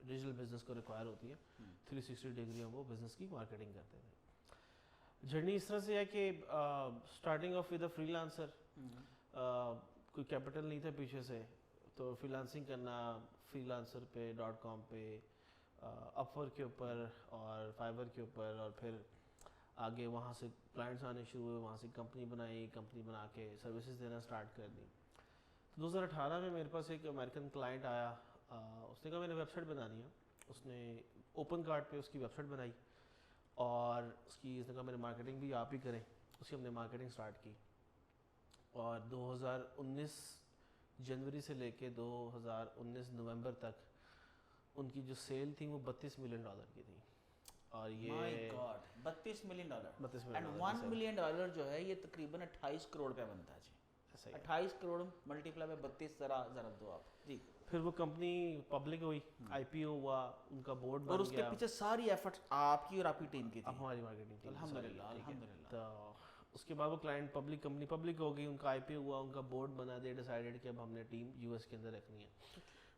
Digital business کو require ہوتی ہے 360 ڈگری ہم وہ بزنس کی مارکیٹنگ کرتے تھے. جرنی اس طرح سے ہے کہ starting of with a free lancer, کوئی کیپٹل نہیں تھا پیچھے سے, تو فری لانسنگ کرنا فری لانسر پہ .com پہ, اپورک کے اوپر اور فائبر کے اوپر, اور پھر آگے وہاں سے کلائنٹس آنے شروع ہوئے, وہاں سے کمپنی بنائی, کمپنی بنا کے سروسز دینا اسٹارٹ کر دی. 2018 میں میرے پاس ایک امریکن کلائنٹ آیا, اس نے کہا میں نے ویب سائٹ بنانی ہے. اس نے اوپن کارٹ پہ اس کی ویب سائٹ بنائی اور اس نے کہا میرے مارکیٹنگ بھی آپ ہی کریں. اس کی ہم نے مارکیٹنگ سٹارٹ کی اور 2019 جنوری سے لے کے 2019 نومبر تک ان کی جو سیل تھی وہ $32 ملین کی تھی. اور یہ $32 ملین, $32 $1 ملین جو ہے یہ تقریباً 28 کروڑ پہ بنتا ہے جی. 28 کروڑ ملٹیپلائی میں 32 ذرا دو آپ جی. پھر وہ کمپنی پبلک ہوئی, آئی پی او ہوا, ان کا بورڈ بن گیا. اور اس کے پیچھے ساری ایفرٹس آپ کی اور آپ کی ٹیم کی تھی. ہماری مارکیٹنگ ٹیم. الحمدللہ. تو اس کے بعد وہ کلائنٹ کمپنی پبلک ہو گئی, ان کا آئی پی او ہوا, ان کا بورڈ بنا, دے ڈیسائیڈڈ کہ اب ہم نے ٹیم یو ایس کے اندر رکھنی ہے.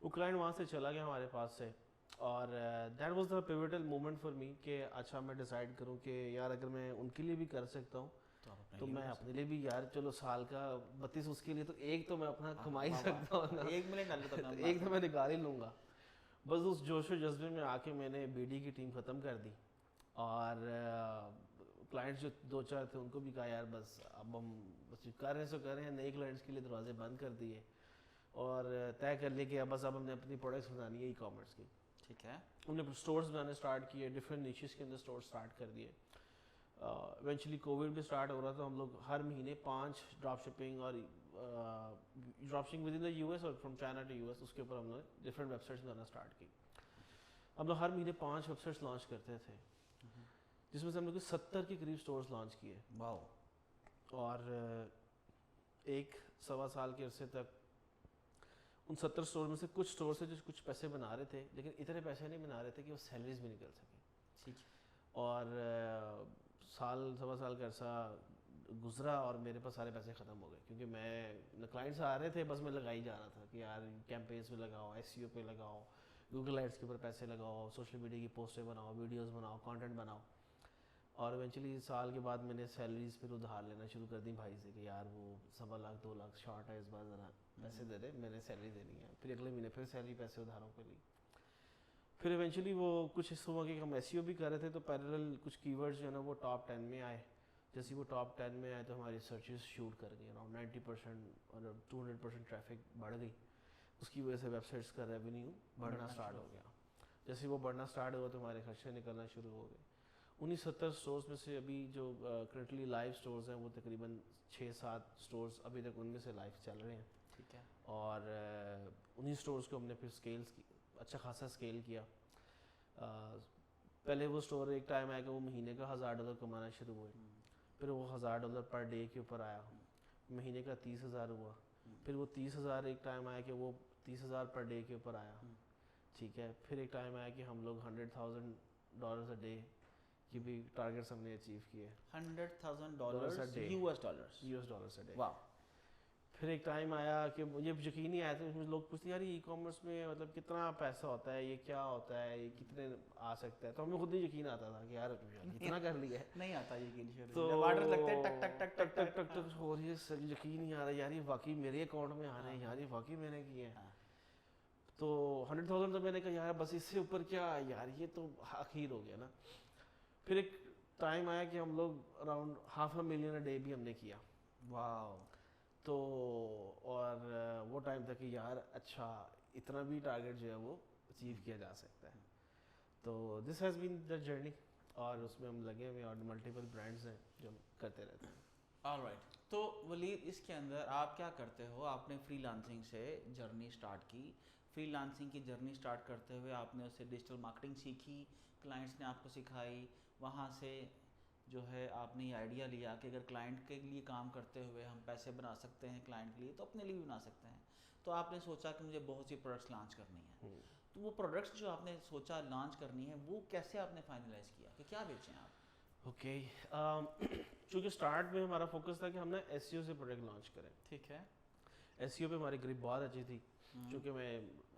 وہ کلائنٹ وہاں سے چلا گیا ہمارے پاس سے, اور that was the pivotal moment for me کہ اچھا میں ڈیسائیڈ کروں کہ یار اگر میں ان کے لیے بھی کر سکتا ہوں تو میں اپنے لیے بھی, یار چلو سال کا 32 اس کے لیے تو ایک تو میں اپنا کما ہی سکتا ہوں نا, $1 ملین ایک تو میں نکال ہی لوں گا. بس اس جوش و جذبے میں آ کے میں نے بی ڈی کی ٹیم ختم کر دی, اور کلائنٹس جو 2-4 تھے ان کو بھی کہا یار بس اب ہم بس کر رہے ہیں سو کر رہے ہیں. نئے کلائنٹس کے لیے دروازے بند کر دیے اور طے کر لیا کہ بس اب ہم نے اپنی پروڈکٹس بنانی ہے ای کامرس کی. ٹھیک ہے. ہم نے اسٹورس بنانے اسٹارٹ کیے, ڈفرینٹ نیچز کے اندر اسٹور اسٹارٹ کر دیے. ایونچولی کووڈ بھی اسٹارٹ ہو رہا تھا, ہم لوگ ہر مہینے 5 ڈراپ شپنگ اور drop shipping with in the U S اور from China to U S, اس کے اوپر ہم نے ڈفرینٹ ویب سائٹس بنانا اسٹارٹ کی. ہم لوگ ہر مہینے 5 ویب سائٹس لانچ کرتے تھے, جس میں سے ہم نے 70 کے قریب اسٹورس لانچ کیے. واو. اور 1-1.25 سال کے عرصے تک ان 70 اسٹور میں سے کچھ اسٹور سے جو کچھ پیسے بنا رہے تھے, لیکن اتنے پیسے نہیں بنا رہے تھے کہ وہ سیلریز بھی نکل سکیں. ٹھیک. اور 1-1.25 سال کا عرصہ گزرا اور میرے پاس سارے پیسے ختم ہو گئے, کیونکہ میں کلائنٹس آ رہے تھے, بس میں لگائی جا رہا تھا کہ یار کیمپینس میں لگاؤ, ایس سی او پہ لگاؤ, گوگل ایڈس کے اوپر پیسے لگاؤ, سوشل میڈیا کی پوسٹیں بناؤ, ویڈیوز بناؤ, کانٹینٹ بناؤ. اور ایونچولی سال کے بعد میں نے سیلریز پھر ادھار لینا شروع کر دی بھائی سے کہ یار وہ 1.25 لاکھ 2 لاکھ شارٹ ہے, اس بار ذرا پیسے دے دے, میں نے سیلری دینی ہے. پھر اگلے مہینے پھر سیلری پیسے ادھاروں پہ لی. پھر ایونچولی وہ کچھ اس وقت کہ ہم ایس ای او بھی کر رہے تھے, تو پیرل کچھ کی ورڈز جو ہے نا وہ ٹاپ 10 میں آئے. جیسے وہ ٹاپ 10 میں آئے تو ہماری سرچز شوٹ کر گئی, اراؤنڈ 90% اور 200% ٹریفک بڑھ گئی. اس کی وجہ سے ویب سائٹس کا ریونیو بڑھنا اسٹارٹ ہو گیا. جیسے وہ بڑھنا اسٹارٹ ہوا تو ہمارے خرچے نکلنا شروع ہو گئے. 70 اسٹورس میں سے ابھی جو کرنٹلی لائیو اسٹورز ہیں وہ تقریباً 6-7 اسٹورس ابھی تک ان میں سے لائیو چل رہے ہیں. ٹھیک ہے. اور انہیں اسٹورس کو ہم نے پھر اچھا خاصا اسکیل کیا. پہلے وہ اسٹور ایک ٹائم آیا کہ وہ مہینے کا $1000 کمانا شروع ہوئے, پھر وہ $1000 پر ڈے کے اوپر آیا, مہینے کا 30,000 ہوا. پھر وہ 30,000 ایک ٹائم آیا کہ وہ 30,000 پر ڈے کے اوپر آیا. ٹھیک ہے. پھر ایک ٹائم آیا کہ ہم لوگ $100,000 اے ڈے کی بھی ٹارگیٹس ہم نے اچیو کیے. $100,000 US ڈالرس اے ڈے. واو. پھر ایک ٹائم آیا کہ مجھے یقین نہیں آیا تھا, لوگ پوچھتے ہیں یار ای کامرس میں مطلب کتنا پیسہ ہوتا ہے, یہ کیا ہوتا ہے, یہ کتنے آ سکتا ہے. تو ہمیں خود ہی یقین آتا تھا کہ یار اتنا کر لیا ہے. نہیں آتا یقین, تو آرڈر لگتے ہیں ٹک ٹک ٹک ٹک ٹک ٹک ٹک ہو رہی ہے, یقین نہیں آ رہا یار یہ واقعی میرے اکاؤنٹ میں آ رہے ہیں, یار یہ واقعی میں نے کیے ہیں. تو 100,000 تو میں نے کہا یار بس اس سے اوپر کیا, یار یہ تو اخیر ہو گیا نا. پھر ایک ٹائم آیا کہ ہم لوگ اراؤنڈ $500,000 ڈے بھی ہم نے کیا. واو. تو اور وہ ٹائم تھا کہ یار اچھا اتنا بھی ٹارگیٹ جو ہے وہ اچیو کیا جا سکتا ہے. تو this has been the journey, اور اس میں ہم لگے ہوئے اور ملٹیپل برانڈس ہیں جو ہم کرتے رہتے ہیں. All right. تو ولید اس کے اندر آپ کیا کرتے ہو؟ آپ نے فری لانسنگ سے جرنی سٹارٹ کی. فری لانسنگ کی جرنی سٹارٹ کرتے ہوئے آپ نے اسے ڈیجیٹل مارکیٹنگ سیکھی, کلائنٹس نے آپ کو سکھائی, وہاں سے جو ہے آپ نے یہ آئیڈیا لیا کہ اگر کلائنٹ کے لیے کام کرتے ہوئے ہم پیسے بنا سکتے ہیں کلائنٹ کے لیے تو اپنے لیے بھی بنا سکتے ہیں. تو آپ نے سوچا کہ مجھے بہت سی پروڈکٹس لانچ کرنی ہیں. تو وہ پروڈکٹس جو آپ نے سوچا لانچ کرنی ہے وہ کیسے آپ نے فائنلائز کیا کہ کیا بیچیں آپ؟ اوکے, چونکہ اسٹارٹ میں ہمارا فوکس تھا کہ ہم نے ایس سی او سے پروڈکٹ لانچ کریں. ٹھیک ہے. ایس سی او پہ ہماری گرپ بہت اچھی تھی, چونکہ میں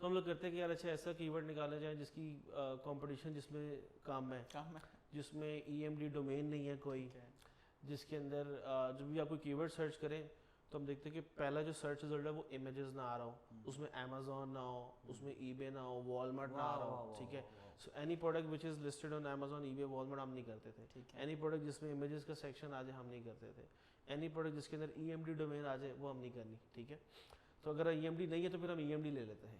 تو ہم لوگ کرتے ہیں کہ یار اچھا ایسا کی ورڈ نکالا جائے جس کی کمپٹیشن جس میں کام ہے، جس میں ای ایم ڈی ڈومین نہیں ہے کوئی، جس کے اندر جب بھی آپ کوئی کی ورڈ سرچ کریں تو ہم دیکھتے ہیں کہ پہلا جو سرچ رزلٹ ہے وہ امیجز نہ آ رہا ہو، اس میں امیزون نہ ہو، اس میں ای بے نہ ہو، والمارٹ نہ آ رہا ہو. ٹھیک ہے، so any product which is listed on Amazon, eBay, Walmart ہم نہیں کرتے تھے. اینی پروڈکٹ جس میں امیجز کا سیکشن آ جائے ہم نہیں کرتے تھے. اینی پروڈکٹ جس کے اندر ای ایم ڈی ڈومین آ جائے وہ ہم نہیں کرنی. ٹھیک ہے، تو اگر ای ایم ڈی نہیں ہے تو پھر ہم ای ایم ڈی لے لیتے ہیں.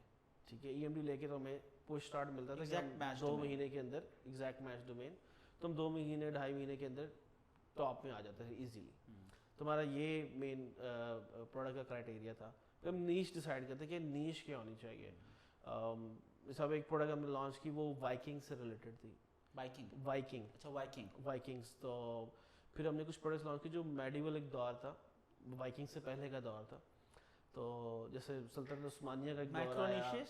ٹھیک ہے، ای ایم ڈی لے کے تو ہمیں پش اسٹارٹ ملتا تھا کہ ہم 2 مہینے کے اندر ایگزیکٹ میچ ڈومین، تو ہم 2 مہینے 2.5 مہینے کے اندر ٹاپ میں آ جاتے ہیں ایزیلی. تو ہمارا یہ مین پروڈکٹ کا کرائٹیریا تھا. پھر ہم نیش ڈیسائیڈ کرتے کہ نیش کیا ہونی چاہیے. سب ایک پروڈکٹ ہم نے لانچ کی وہ وائکنگ سے ریلیٹڈ تھی. وائکنگ. اچھا، وائکنگس. تو پھر ہم نے کچھ پروڈکٹس لانچ کی جو میڈیول ایک دور تھا، وائکنگ سے پہلے کا دور تھا. تو جیسے سلطنت عثمانیہ کا ایک دور آیا،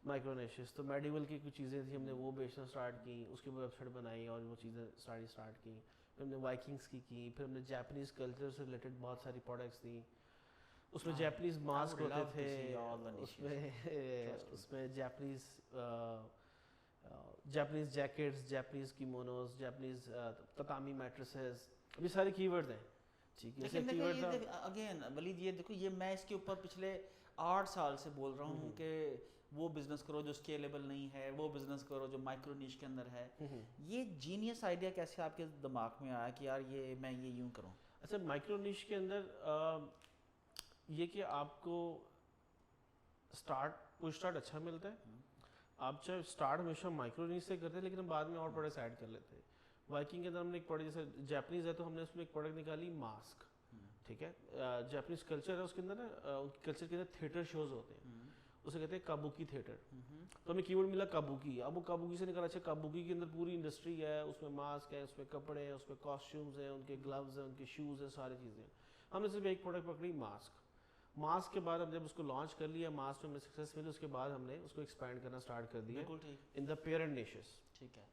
مائکرونیشیس. تو میڈیول کی کچھ چیزیں تھیں، ہم نے وہ بیچنا اسٹارٹ کی، اس کی ویب سائٹ بنائی اور وہ چیزیں اسٹارٹ کی. پھر ہم نے وائکنگس کی. پھر ہم نے جاپنیز کلچر سے ریلیٹڈ بہت ساری پروڈکٹس تھیں. اس میں جاپنیز ماسک ہوتے تھے، اس میں Japanese jackets, Japanese kimonos, Japanese tatami mattresses, یہ سارے کی ورڈ ہیں. ٹھیک ہے، لیکن اگین ولید یہ دیکھو، یہ میں اس کے اوپر پچھلے 8 سال سے بول رہا ہوں کہ وہ بزنس کرو جو اسکیلیبل نہیں ہے، وہ بزنس کرو جو مائکرو نیش کے اندر ہے. یہ جینیس آئیڈیا کیسے آپ کے دماغ میں آیا کہ یار یہ میں یہ یوں کروں؟ اچھا، مائکرو نیش کے اندر یہ کہ آپ کو اسٹارٹ اچھا ملتا ہے. آپ چاہے اسٹارٹ ہمیشہ مائکرو نیش سے کرتے ہیں، لیکن ہم بعد میں اور پروڈکٹس ایڈ کر لیتے ہیں. وائکنگ کے اندر ہم نے ایک پروڈکٹ، جیسے جاپنیز ہے تو ہم نے اس میں ایک پروڈکٹ نکالی ماسک. ٹھیک ہے، جاپنیز کلچر ہے، اس کے اندر نا کلچر کے اندر تھیٹر شوز ہوتے ہیں، اسے کہتے ہیں کابوکی تھیٹر. تو ہمیں کی ورڈ ملا کابوکی. اب وہ کابوکی سے نکالا. اچھا، کابوکی کے اندر پوری انڈسٹری ہے، اس میں ماسک ہے، اس میں کپڑے ہیں، اس میں کاسٹیومز ہیں، ان کے گلوز ہیں، ان کے شوز ہیں، ساری چیزیں. ہم نے صرف ایک پروڈکٹ پکڑی، ماسک. کے بعد ہم جب اس کو لانچ کر لیا، ماسک میں ہمیں سکسیس ملی، اس کے بعد ہم نے اس کو ایکسپینڈ کرنا اسٹارٹ کر دیا ان دا پیرنٹ نیشز. ٹھیک ہے،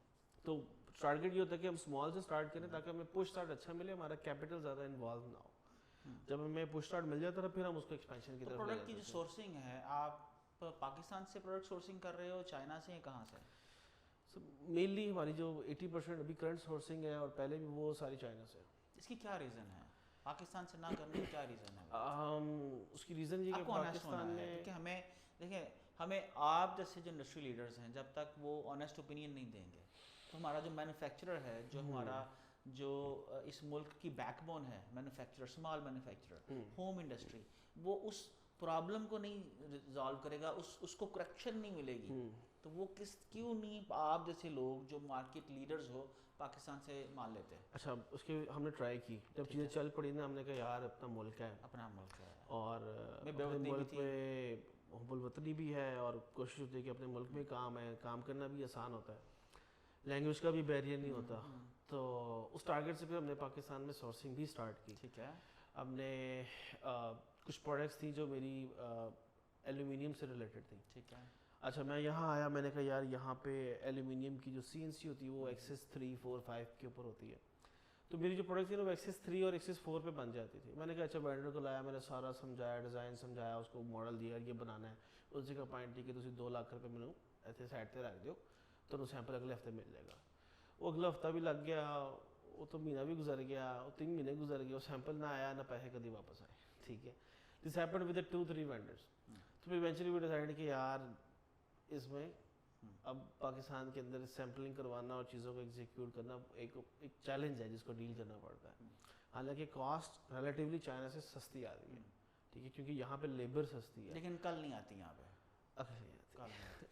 تو ٹارگیٹ یہ ہوتا ہے کہ ہم اسمال سے اسٹارٹ کریں تاکہ ہمیں پش اسٹارٹ اچھا ملے، ہمارا کیپٹل زیادہ انوالو نہ ہو. جب ہمیں پش اسٹارٹ مل جاتا ہے پھر ہم اس کو ایکسپینشن کی طرف. پروڈکٹ کی جو سورسنگ ہے، آپ پاکستان سے پروڈکٹ سورسنگ کر رہے ہو، چائنا سے، کہاں سے؟ مینلی ہماری جو 80% ابھی کرنٹ سورسنگ ہے اور پہلے بھی وہ ساری چائنا سے. اس کی کیا ریزن ہے؟ پاکستان سے نہ کرنے کا کیا ریزن ہے؟ اس کی ریزن یہ کہ پاکستان میں کہ ہمیں دیکھیں، ہمیں آپ جیسے جو انڈسٹری لیڈرز ہیں جب تک وہ آنیسٹ اوپینین نہیں دیں گے تو ہمارا جو مینوفیکچرر ہے، جو ہمارا جو اس ملک کی بیک بون ہے، manufacturer, small manufacturer, home industry, وہ اس پرابلم کو نہیں ریزالو کرے گا، اس کو کریکشن نہیں ملے گی. تو وہ کیوں نہیں آپ جیسے لوگ جو مارکیٹ لیڈرز ہو پاکستان سے مال لیتے ہیں؟ اچھا، اس کی ہم نے ٹرائی کی. جب چیزیں چل پڑی نا، ہم نے کہا یار اپنا ملک ہے، اور ملک میں حب الوطنی بھی ہے، اور کوشش ہوتی ہے کہ اپنے ملک میں کام کرنا بھی آسان ہوتا ہے، لینگویج کا بھی بیریئر نہیں ہوتا. تو اس ٹارگیٹ سے پھر ہم نے پاکستان میں سورسنگ بھی اسٹارٹ کی. ٹھیک ہے، ہم نے کچھ پروڈکٹس تھیں جو میری ایلومینیم سے ریلیٹڈ تھیں. ٹھیک ہے. اچھا، میں یہاں آیا، میں نے کہا یار یہاں پہ ایلومینیم کی جو CNC ہوتی ہے وہ ایکسس 3, 4, 5 کے اوپر ہوتی ہے. تو میری جو پروڈکٹ تھی نا وہ ایکسس 3 اور ایکسس 4 پہ بن جاتی تھی. میں نے کہا اچھا، وینڈر کو لایا، میں نے سارا سمجھایا، ڈیزائن سمجھایا، اس کو ماڈل دیا، یہ بنانا ہے. اس جگہ پوائنٹ تھی کہ تسی 2 لاکھ روپے مینوں ایتھے سائڈ تے رکھ دیو تو سیمپل اگلے ہفتے مل جائے گا. وہ اگلا ہفتہ بھی لگ گیا، وہ تو مہینہ بھی گزر گیا، وہ 3 مہینے گزر گئے، وہ سیمپل نہ آیا، نہ پیسے کبھی واپس آئے. ٹھیک ہے، دس ہیپنڈ ود 2-3 وینڈرس. تو پھر ایونچولی وی ڈیسائڈ کہ یار اس میں اب پاکستان کے اندر سیمپلنگ کروانا اور چیزوں کو ایگزیکیوٹ کرنا ایک چیلنج ہے جس کو ڈیل کرنا پڑتا ہے. حالانکہ کاسٹ ریلیٹیولی چائنا سے سستی آ رہی ہے. ٹھیک ہے، کیونکہ یہاں پہ لیبر سستی ہے، لیکن کل نہیں آتی یہاں پہ.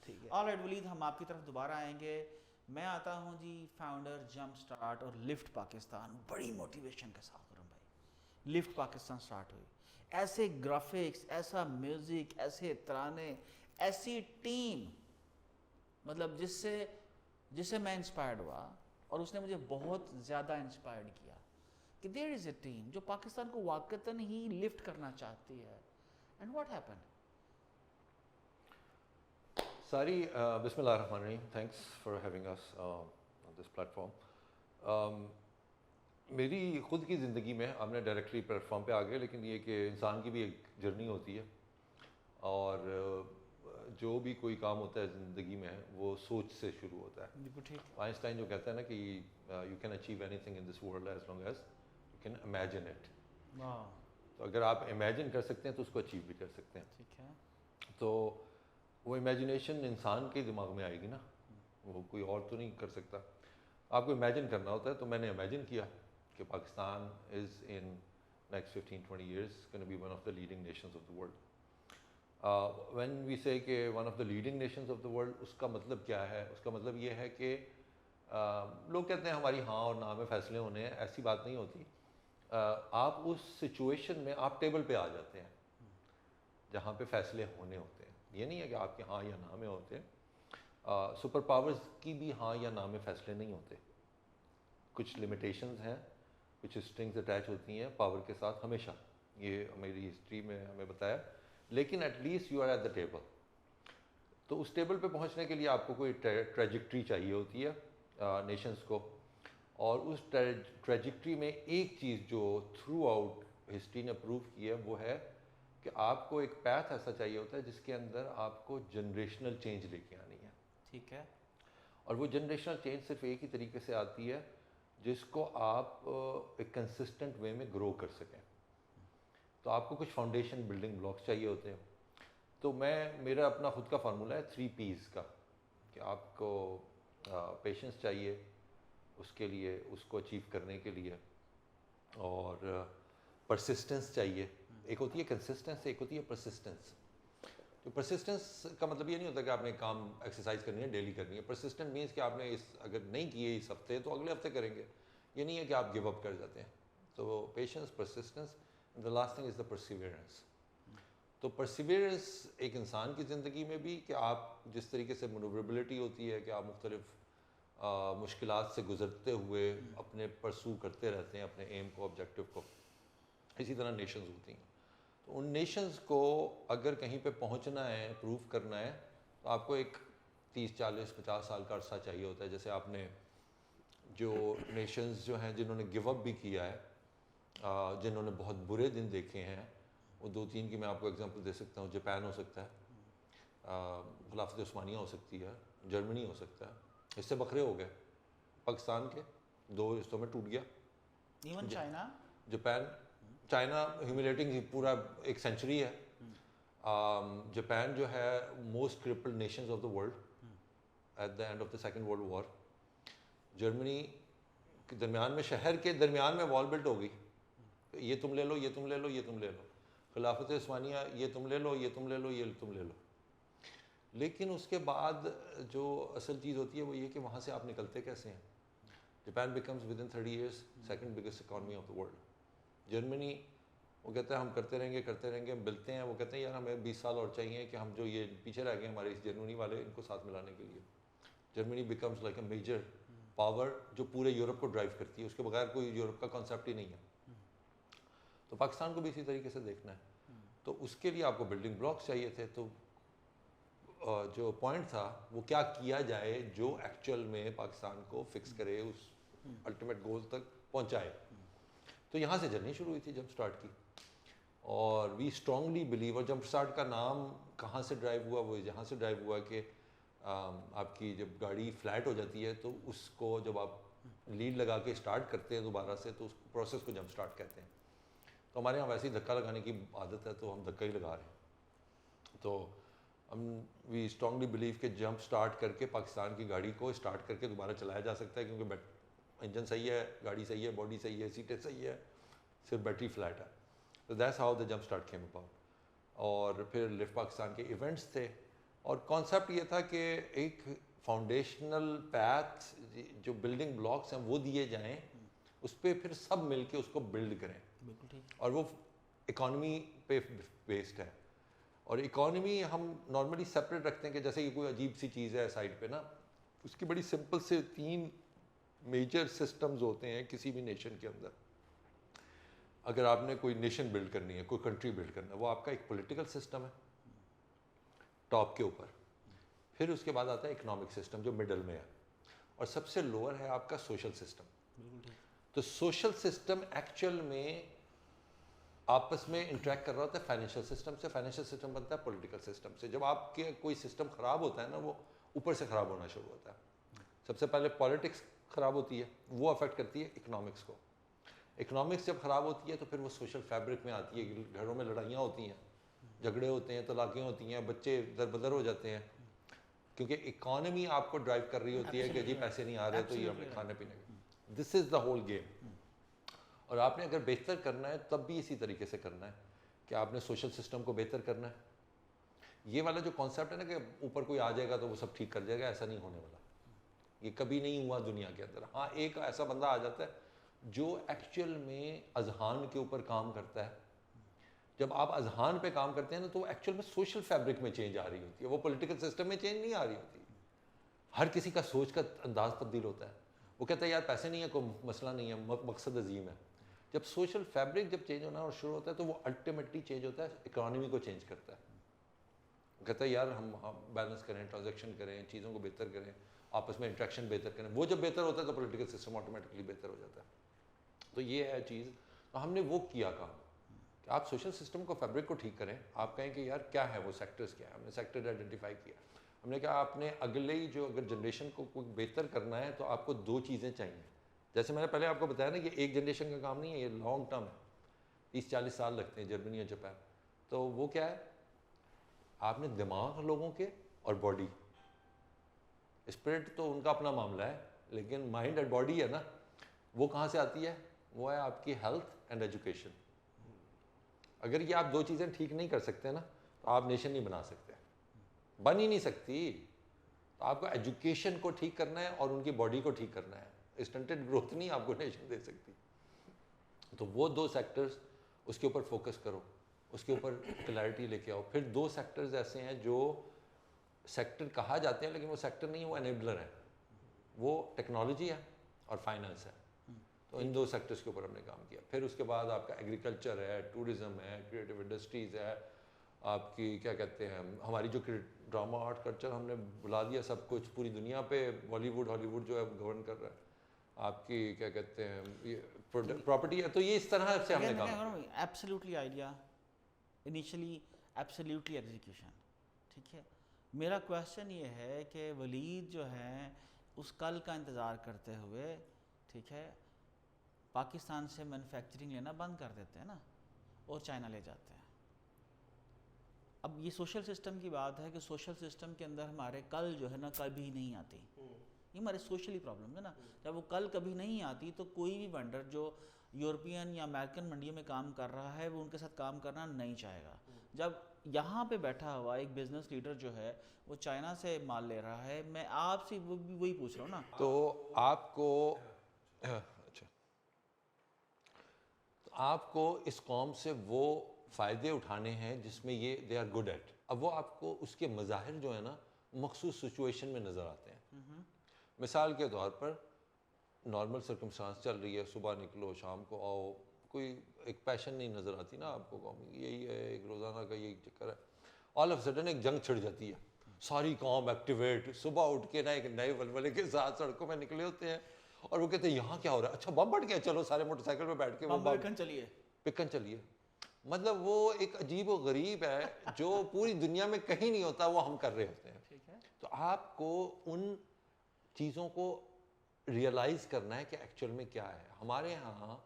ٹھیک ہے. آلرائٹ ولید، ہم آپ کی طرف دوبارہ آئیں گے. میں آتا ہوں جی فاؤنڈر جمپ اسٹارٹ اور لفٹ پاکستان. بڑی موٹیویشن کے ساتھ کروں بھائی، لفٹ پاکستان اسٹارٹ ہوئی. ایسے گرافکس، ایسا میوزک، ایسے ترانے، ایسی ٹیم، مطلب جس سے میں انسپائرڈ ہوا اور اس نے مجھے بہت زیادہ انسپائرڈ کیا کہ دیر از اے ٹیم جو پاکستان کو واقعتاً ہی لفٹ کرنا چاہتی ہے. And what happened? ساری بسم اللہ الرحمن الرحیم. Thanks for having us on this platform. میری خود کی زندگی میں آپ نے ڈائریکٹلی پلیٹ فارم پہ آ گئے، لیکن یہ کہ انسان کی بھی ایک جرنی ہوتی ہے، اور جو بھی کوئی کام ہوتا ہے زندگی میں وہ سوچ سے شروع ہوتا ہے. بالکل ٹھیک. آئنسٹائن جو کہتا ہے نا کہ you can achieve any thing in this world as long as you can imagine it. تو اگر آپ امیجن کر سکتے ہیں تو اس کو اچیو بھی کر سکتے ہیں. ٹھیک ہے. تو وہ امیجنیشن انسان کے دماغ میں آئے گی نا، وہ کوئی اور تو نہیں کر سکتا. آپ کو امیجن کرنا ہوتا ہے. تو میں نے امیجن کیا کہ Pakistan is in next 15-20 years gonna be one of the leading nations of the world. When we say کہ one of the leading nations of the world, اس کا مطلب کیا ہے؟ اس کا مطلب یہ ہے کہ لوگ کہتے ہیں ہماری ہاں اور نہ میں فیصلے ہونے ہیں. ایسی بات نہیں ہوتی. آپ اس سچویشن میں آپ ٹیبل پہ آ جاتے ہیں جہاں پہ فیصلے ہونے ہوتے ہیں. یہ نہیں ہے کہ آپ کے ہاں یا نہ میں ہوتے ہیں. سپر پاورز کی بھی ہاں یا نہ میں فیصلے نہیں ہوتے. کچھ لمیٹیشنز ہیں، کچھ اسٹرنگز اٹیچ ہوتی ہیں پاور کے ساتھ ہمیشہ. یہ میری ہسٹری میں ہمیں بتایا. لیکن at least you are at the table. تو اس ٹیبل پہ پہنچنے کے لیے آپ کو کوئی ٹریجیکٹری چاہیے ہوتی ہے نیشنز کو. اور اس ٹریجیکٹری میں ایک چیز جو تھرو آؤٹ ہسٹری نے پروو کی ہے وہ ہے کہ آپ کو ایک پیتھ ایسا چاہیے ہوتا ہے جس کے اندر آپ کو جنریشنل چینج لے کے آنی ہے. ٹھیک ہے. اور وہ جنریشنل چینج صرف ایک ہی طریقے سے آتی ہے جس کو آپ ایک کنسسٹنٹ وے میں گرو کر سکیں. تو آپ کو کچھ فاؤنڈیشن بلڈنگ بلاکس چاہیے ہوتے ہیں. تو میرا اپنا خود کا فارمولہ ہے 3 P's کا، کہ آپ کو پیشنس چاہیے اس کے لیے، اس کو اچیو کرنے کے لیے، اور پرسسٹنس چاہیے. ایک ہوتی ہے کنسسٹنس، ایک ہوتی ہے پرسسٹنس. تو پرسسٹنس کا مطلب یہ نہیں ہوتا کہ آپ نے کام ایکسرسائز کرنی ہے، ڈیلی کرنی ہے. پرسسٹنٹ مینس کہ آپ نے اگر نہیں کیے اس ہفتے تو اگلے ہفتے کریں گے. یہ نہیں ہے کہ آپ گیو اپ کر جاتے ہیں. تو patience, persistence, the last thing is the perseverance. تو پرسیویرنس ایک انسان کی زندگی میں بھی، کہ آپ جس طریقے سے منوربلٹی ہوتی ہے کہ آپ مختلف مشکلات سے گزرتے ہوئے اپنے پرسو کرتے رہتے ہیں اپنے ایم کو، آبجیکٹیو کو. اسی طرح نیشنز ہوتی ہیں. تو ان نیشنز کو اگر کہیں پہ پہنچنا ہے، پروف کرنا ہے، تو آپ کو ایک 30-40-50 سال کا عرصہ چاہیے ہوتا ہے. جیسے آپ نے جو نیشنز جو ہیں جنہوں نے گیو اپ بھی کیا ہے، جنہوں نے بہت برے دن دیکھے ہیں، وہ 2-3 کی میں آپ کو ایگزامپل دے سکتا ہوں. جاپان ہو سکتا ہے، خلافت عثمانیہ ہو سکتی ہے، جرمنی ہو سکتا ہے. اس سے بکھرے ہو گئے. پاکستان کے 2 حصوں میں ٹوٹ گیا. Even China. Japan, China humiliating پورا ایک سینچری ہے. جاپان جو ہے most crippled nations of the world at the end of the second world war. Germany کے درمیان میں، شہر کے درمیان میں وال بلٹ ہو گئی. یہ تم لے لو، یہ تم لے لو، یہ تم لے لو. خلافت عثمانیہ، یہ تم لے لو، یہ تم لے لو، یہ تم لے لو. لیکن اس کے بعد جو اصل چیز ہوتی ہے وہ یہ کہ وہاں سے آپ نکلتے کیسے ہیں. Japan becomes with in 30 years second biggest economy of the world. Germany, وہ کہتا ہے ہم کرتے رہیں گے کرتے رہیں گے. ہم ملتے ہیں، وہ کہتے ہیں یار ہمیں 20 سال اور چاہیے کہ ہم جو یہ پیچھے رہ گئے ہمارے اس جرمنی والے، ان کو ساتھ ملانے کے لیے. Germany becomes like a major power جو پورے یورپ کو ڈرائیو کرتی ہے. اس کے بغیر کوئی یورپ کا کانسیپٹ ہی نہیں ہے. تو پاکستان کو بھی اسی طریقے سے دیکھنا ہے. تو اس کے لیے آپ کو بلڈنگ بلاکس چاہیے تھے. تو جو پوائنٹ تھا وہ کیا کیا جائے جو ایکچوئل میں پاکستان کو فکس کرے، اس الٹیمیٹ گول تک پہنچائے. تو یہاں سے جرنی شروع ہوئی تھی جمپ اسٹارٹ کی. اور وی اسٹرانگلی بلیو، اور جمپ اسٹارٹ کا نام کہاں سے ڈرائیو ہوا؟ وہ یہاں سے ڈرائیو ہوا کہ آپ کی جب گاڑی فلیٹ ہو جاتی ہے تو اس کو جب آپ لیڈ لگا کے اسٹارٹ کرتے ہیں دوبارہ سے، تو اس پروسیس کو جمپ اسٹارٹ کہتے ہیں. تو ہمارے یہاں ویسے ہی دھکا لگانے کی عادت ہے، تو ہم دھکا ہی لگا رہے ہیں. تو ہم وی اسٹرانگلی بلیو کہ جمپ اسٹارٹ کر کے پاکستان کی گاڑی کو اسٹارٹ کر کے دوبارہ چلایا جا سکتا ہے، کیونکہ انجن صحیح ہے، گاڑی صحیح ہے، باڈی صحیح ہے، سیٹیں صحیح ہے، صرف بیٹری فلیٹ ہے. تو that's how the jump start came about. اور پھر لفٹ پاکستان کے ایونٹس تھے، اور کانسیپٹ یہ تھا کہ ایک فاؤنڈیشنل پیتھ جو بلڈنگ بلاکس ہیں وہ دیے جائیں، اس پہ پھر سب مل کے اس کو بلڈ کریں. بالکل ٹھیک. اور وہ اکانومی پہ بیسڈ ہے. اور اکانومی ہم نارملی سپریٹ رکھتے ہیں کہ جیسے کہ کوئی عجیب سی چیز ہے سائڈ پہ نا. اس کی بڑی سمپل سے 3 میجر سسٹمز ہوتے ہیں کسی بھی نیشن کے اندر. اگر آپ نے کوئی نیشن بلڈ کرنی ہے، کوئی کنٹری بلڈ کرنا ہے، وہ آپ کا ایک پولیٹیکل سسٹم ہے ٹاپ کے اوپر. پھر اس کے بعد آتا ہے اکنامک سسٹم جو مڈل میں ہے، اور سب سے لوور ہے آپ کا سوشل سسٹم. بالکل ٹھیک. تو تو سوشل سسٹم ایکچوئل میں آپس میں انٹریکٹ کر رہا ہوتا ہے فائنینشیل سسٹم سے. فائنینشیل سسٹم بنتا ہے پولیٹیکل سسٹم سے. جب آپ کے کوئی سسٹم خراب ہوتا ہے نا, وہ اوپر سے خراب ہونا شروع ہوتا ہے. سب سے پہلے پالیٹکس خراب ہوتی ہے, وہ افیکٹ کرتی ہے اکنامکس کو. اکنامکس جب خراب ہوتی ہے تو پھر وہ سوشل فیبرک میں آتی ہے. گھروں میں لڑائیاں ہوتی ہیں, جھگڑے ہوتے ہیں, طلاقیں ہوتی ہیں, بچے در بدر ہو جاتے ہیں, کیونکہ اکانومی آپ کو ڈرائیو کر رہی ہوتی ہے کہ جی پیسے نہیں آ رہے تو یہ ہمیں کھانے پینے کا. دس از دا ہول گیم. اور آپ نے اگر بہتر کرنا ہے تب بھی اسی طریقے سے کرنا ہے کہ آپ نے سوشل سسٹم کو بہتر کرنا ہے. یہ والا جو کانسیپٹ ہے نا کہ اوپر کوئی آ جائے گا تو وہ سب ٹھیک کر جائے گا, ایسا نہیں ہونے والا. یہ کبھی نہیں ہوا دنیا کے اندر. ہاں ایک ایسا بندہ آ جاتا ہے جو ایکچوئل میں اذہان کے اوپر کام کرتا ہے. جب آپ اذہان پہ کام کرتے ہیں نا تو ایکچوئل میں سوشل فیبرک میں چینج آ رہی ہوتی ہے, وہ پولیٹیکل سسٹم میں چینج نہیں آ رہی ہوتی. ہر کسی کا سوچ کا انداز تبدیل ہوتا ہے. وہ کہتا ہے یار پیسے نہیں ہے, کوئی مسئلہ نہیں ہے, مقصد عظیم ہے. جب سوشل فیبرک جب چینج ہونا اور شروع ہوتا ہے تو وہ الٹیمیٹلی چینج ہوتا ہے, اکانومی کو چینج کرتا ہے. وہ کہتا ہے یار ہم بیلنس کریں, ٹرانزیکشن کریں, چیزوں کو بہتر کریں, آپس میں انٹریکشن بہتر کریں. وہ جب بہتر ہوتا ہے تو پولیٹیکل سسٹم آٹومیٹکلی بہتر ہو جاتا ہے. تو یہ ہے چیز. تو ہم نے وہ کیا کام کہ آپ سوشل سسٹم کو فیبرک کو ٹھیک کریں. آپ کہیں کہ یار کیا ہے وہ سیکٹرز کیا ہے. ہم نے سیکٹر آئیڈینٹیفائی کیا. ہم نے کہا آپ نے اگلے ہی جو اگر جنریشن کو کوئی بہتر کرنا ہے تو آپ کو 2 چیزیں چاہیے. جیسے میں نے پہلے آپ کو بتایا نا کہ ایک جنریشن کا کام نہیں ہے, یہ لانگ ٹرم ہے, 30-40 سال لگتے ہیں جرمنی اور جاپان. تو وہ کیا ہے, آپ نے دماغ لوگوں کے اور باڈی, اسپرٹ تو ان کا اپنا معاملہ ہے, لیکن مائنڈ اینڈ باڈی ہے نا, وہ کہاں سے آتی ہے, وہ ہے آپ کی ہیلتھ اینڈ ایجوکیشن. اگر یہ آپ 2 چیزیں ٹھیک نہیں کر سکتے نا تو آپ نیشن نہیں بنا سکتے, بن ہی نہیں سکتی. تو آپ کو ایجوکیشن کو ٹھیک کرنا ہے اور ان کی باڈی کو ٹھیک کرنا ہے. اسٹنٹڈ گروتھ نہیں آپ کو نیشن دے سکتی. تو وہ 2 سیکٹرز, اس کے اوپر فوکس کرو, اس کے اوپر کلیئرٹی لے کے آؤ. پھر 2 سیکٹرز ایسے ہیں جو سیکٹر کہا جاتے ہیں لیکن وہ سیکٹر نہیں ہے, وہ انیبلر ہیں. وہ ٹیکنالوجی ہے اور فائنانس ہے. تو ان 2 سیکٹرز کے اوپر ہم نے کام کیا. پھر اس کے بعد آپ کا ایگریکلچر ہے, ٹورزم ہے, کریٹو انڈسٹریز ہے, آپ کی کیا کہتے ہیں, ہماری جو ڈرامہ آرٹ کلچر ہم نے بلا دیا سب کچھ پوری دنیا پہ. بالی ووڈ ہالی ووڈ جو ہے گورن کر رہا ہے. آپ کی کیا کہتے ہیں یہ پراپرٹی ہے. تو یہ اس طرح سے ہم نے کام. Absolutely idea initially, absolutely execution. ٹھیک ہے, میرا کویشچن یہ ہے کہ ولید جو ہیں اس کل کا انتظار کرتے ہوئے, ٹھیک ہے, پاکستان سے مینوفیکچرنگ لینا بند کر دیتے ہیں نا اور چائنا لے جاتے ہیں. اب یہ سوشل سسٹم کی بات ہے کہ سوشل سسٹم کے اندر ہمارے کل جو ہے نا کبھی نہیں آتی. یہ ہمارے سوشلی پرابلم ہے نا. جب وہ کل کبھی نہیں آتی تو کوئی بھی ونڈر جو یورپین یا امریکن منڈیوں میں کام کر رہا ہے وہ ان کے ساتھ کام کرنا نہیں چاہے گا. جب یہاں پہ بیٹھا ہوا ایک بزنس لیڈر جو ہے وہ چائنا سے مال لے رہا ہے, میں آپ سے وہی پوچھ رہا ہوں نا. تو آپ کو آپ کو اس قوم سے وہ فائدے اٹھانے ہیں جس میں یہ دے آر گڈ ایٹ. اب وہ آپ کو اس کے مظاہر جو ہے نا مخصوص سچویشن میں نظر آتے ہیں. مثال کے طور پر نارمل سرکمسٹانس چل رہی ہے, صبح نکلو شام کو آؤ, کوئی ایک پیشن نہیں نظر آتی نا آپ کو قوم, یہی ہے ایک روزانہ کا یہی چکر ہے. آل آف سڈن ایک جنگ چھڑ جاتی ہے, ساری قوم ایکٹیویٹ, صبح اٹھ کے نا ایک نئے ولولے کے ساتھ سڑکوں میں نکلے ہوتے ہیں اور وہ کہتے ہیں یہاں کیا ہو رہا ہے, اچھا بم پھٹ گیا, چلو سارے موٹر سائیکل پہ بیٹھ کے وہ پکن چلیے. مطلب وہ ایک عجیب و غریب ہے جو پوری دنیا میں کہیں نہیں ہوتا, وہ ہم کر رہے ہوتے ہیں. تو آپ کو ان چیزوں کو ریئلائز کرنا ہے کہ ایکچوئل میں کیا ہے. ہمارے ہاں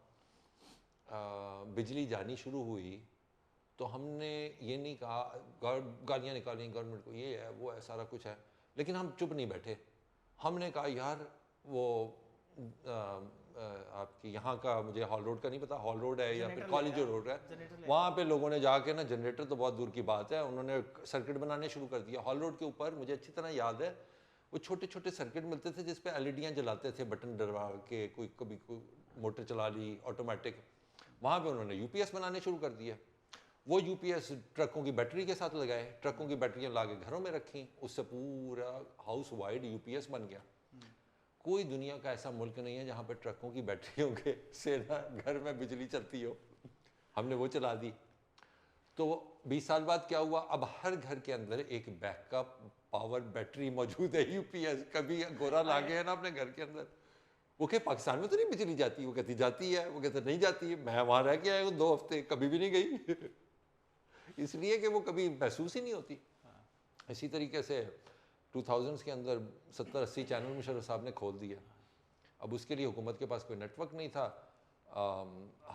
بجلی جانی شروع ہوئی تو ہم نے یہ نہیں کہا, گالیاں نکالیں گورنمنٹ کو, یہ ہے وہ ہے سارا کچھ ہے, لیکن ہم چپ نہیں بیٹھے. ہم نے کہا یار وہ آپ کی یہاں کا مجھے ہال روڈ کا نہیں پتا, ہال روڈ ہے یا پھر کالج روڈ ہے, وہاں پہ لوگوں نے جا کے نا جنریٹر تو بہت دور کی بات ہے, انہوں نے سرکٹ بنانے شروع کر دیا. ہال روڈ کے اوپر مجھے اچھی طرح یاد ہے وہ چھوٹے چھوٹے سرکٹ ملتے تھے جس پہ ایلڈیاں جلاتے تھے, بٹن ڈروا کے, کوئی کبھی کوئی موٹر چلا لی آٹومیٹک. وہاں پہ انہوں نے یو پی ایس بنانے شروع کر دیا. وہ یو پی ایس ٹرکوں کی بیٹری کے ساتھ لگائے, ٹرکوں کی بیٹریاں لا کے گھروں میں رکھیں, اس سے پورا house wide U P S بن گیا. کوئی دنیا کا ایسا ملک نہیں ہے جہاں پہ ٹرکوں کی بیٹریوں کے سے گھر میں بجلی چلتی ہو. ہم نے وہ چلا دی. تو 20 سال بعد کیا ہوا, اب ہر گھر کے اندر ایک بیک اپ پاور بیٹری موجود ہے, یو پی ایس. کبھی گورا لا گیا نا اپنے گھر کے اندر, وہ کہ پاکستان میں تو نہیں بجلی جاتی, وہ کہتی جاتی ہے, وہ کہتے نہیں جاتی ہے, میں وہاں رہ کے آیا ہوں 2 ہفتے, کبھی بھی نہیں گئی اس لیے کہ وہ کبھی محسوس ہی نہیں ہوتی. اسی طریقے سے 2000s کے اندر 70-80 چینل مشرف صاحب نے کھول دیا. اب اس کے لیے حکومت کے پاس کوئی نیٹ ورک نہیں تھا,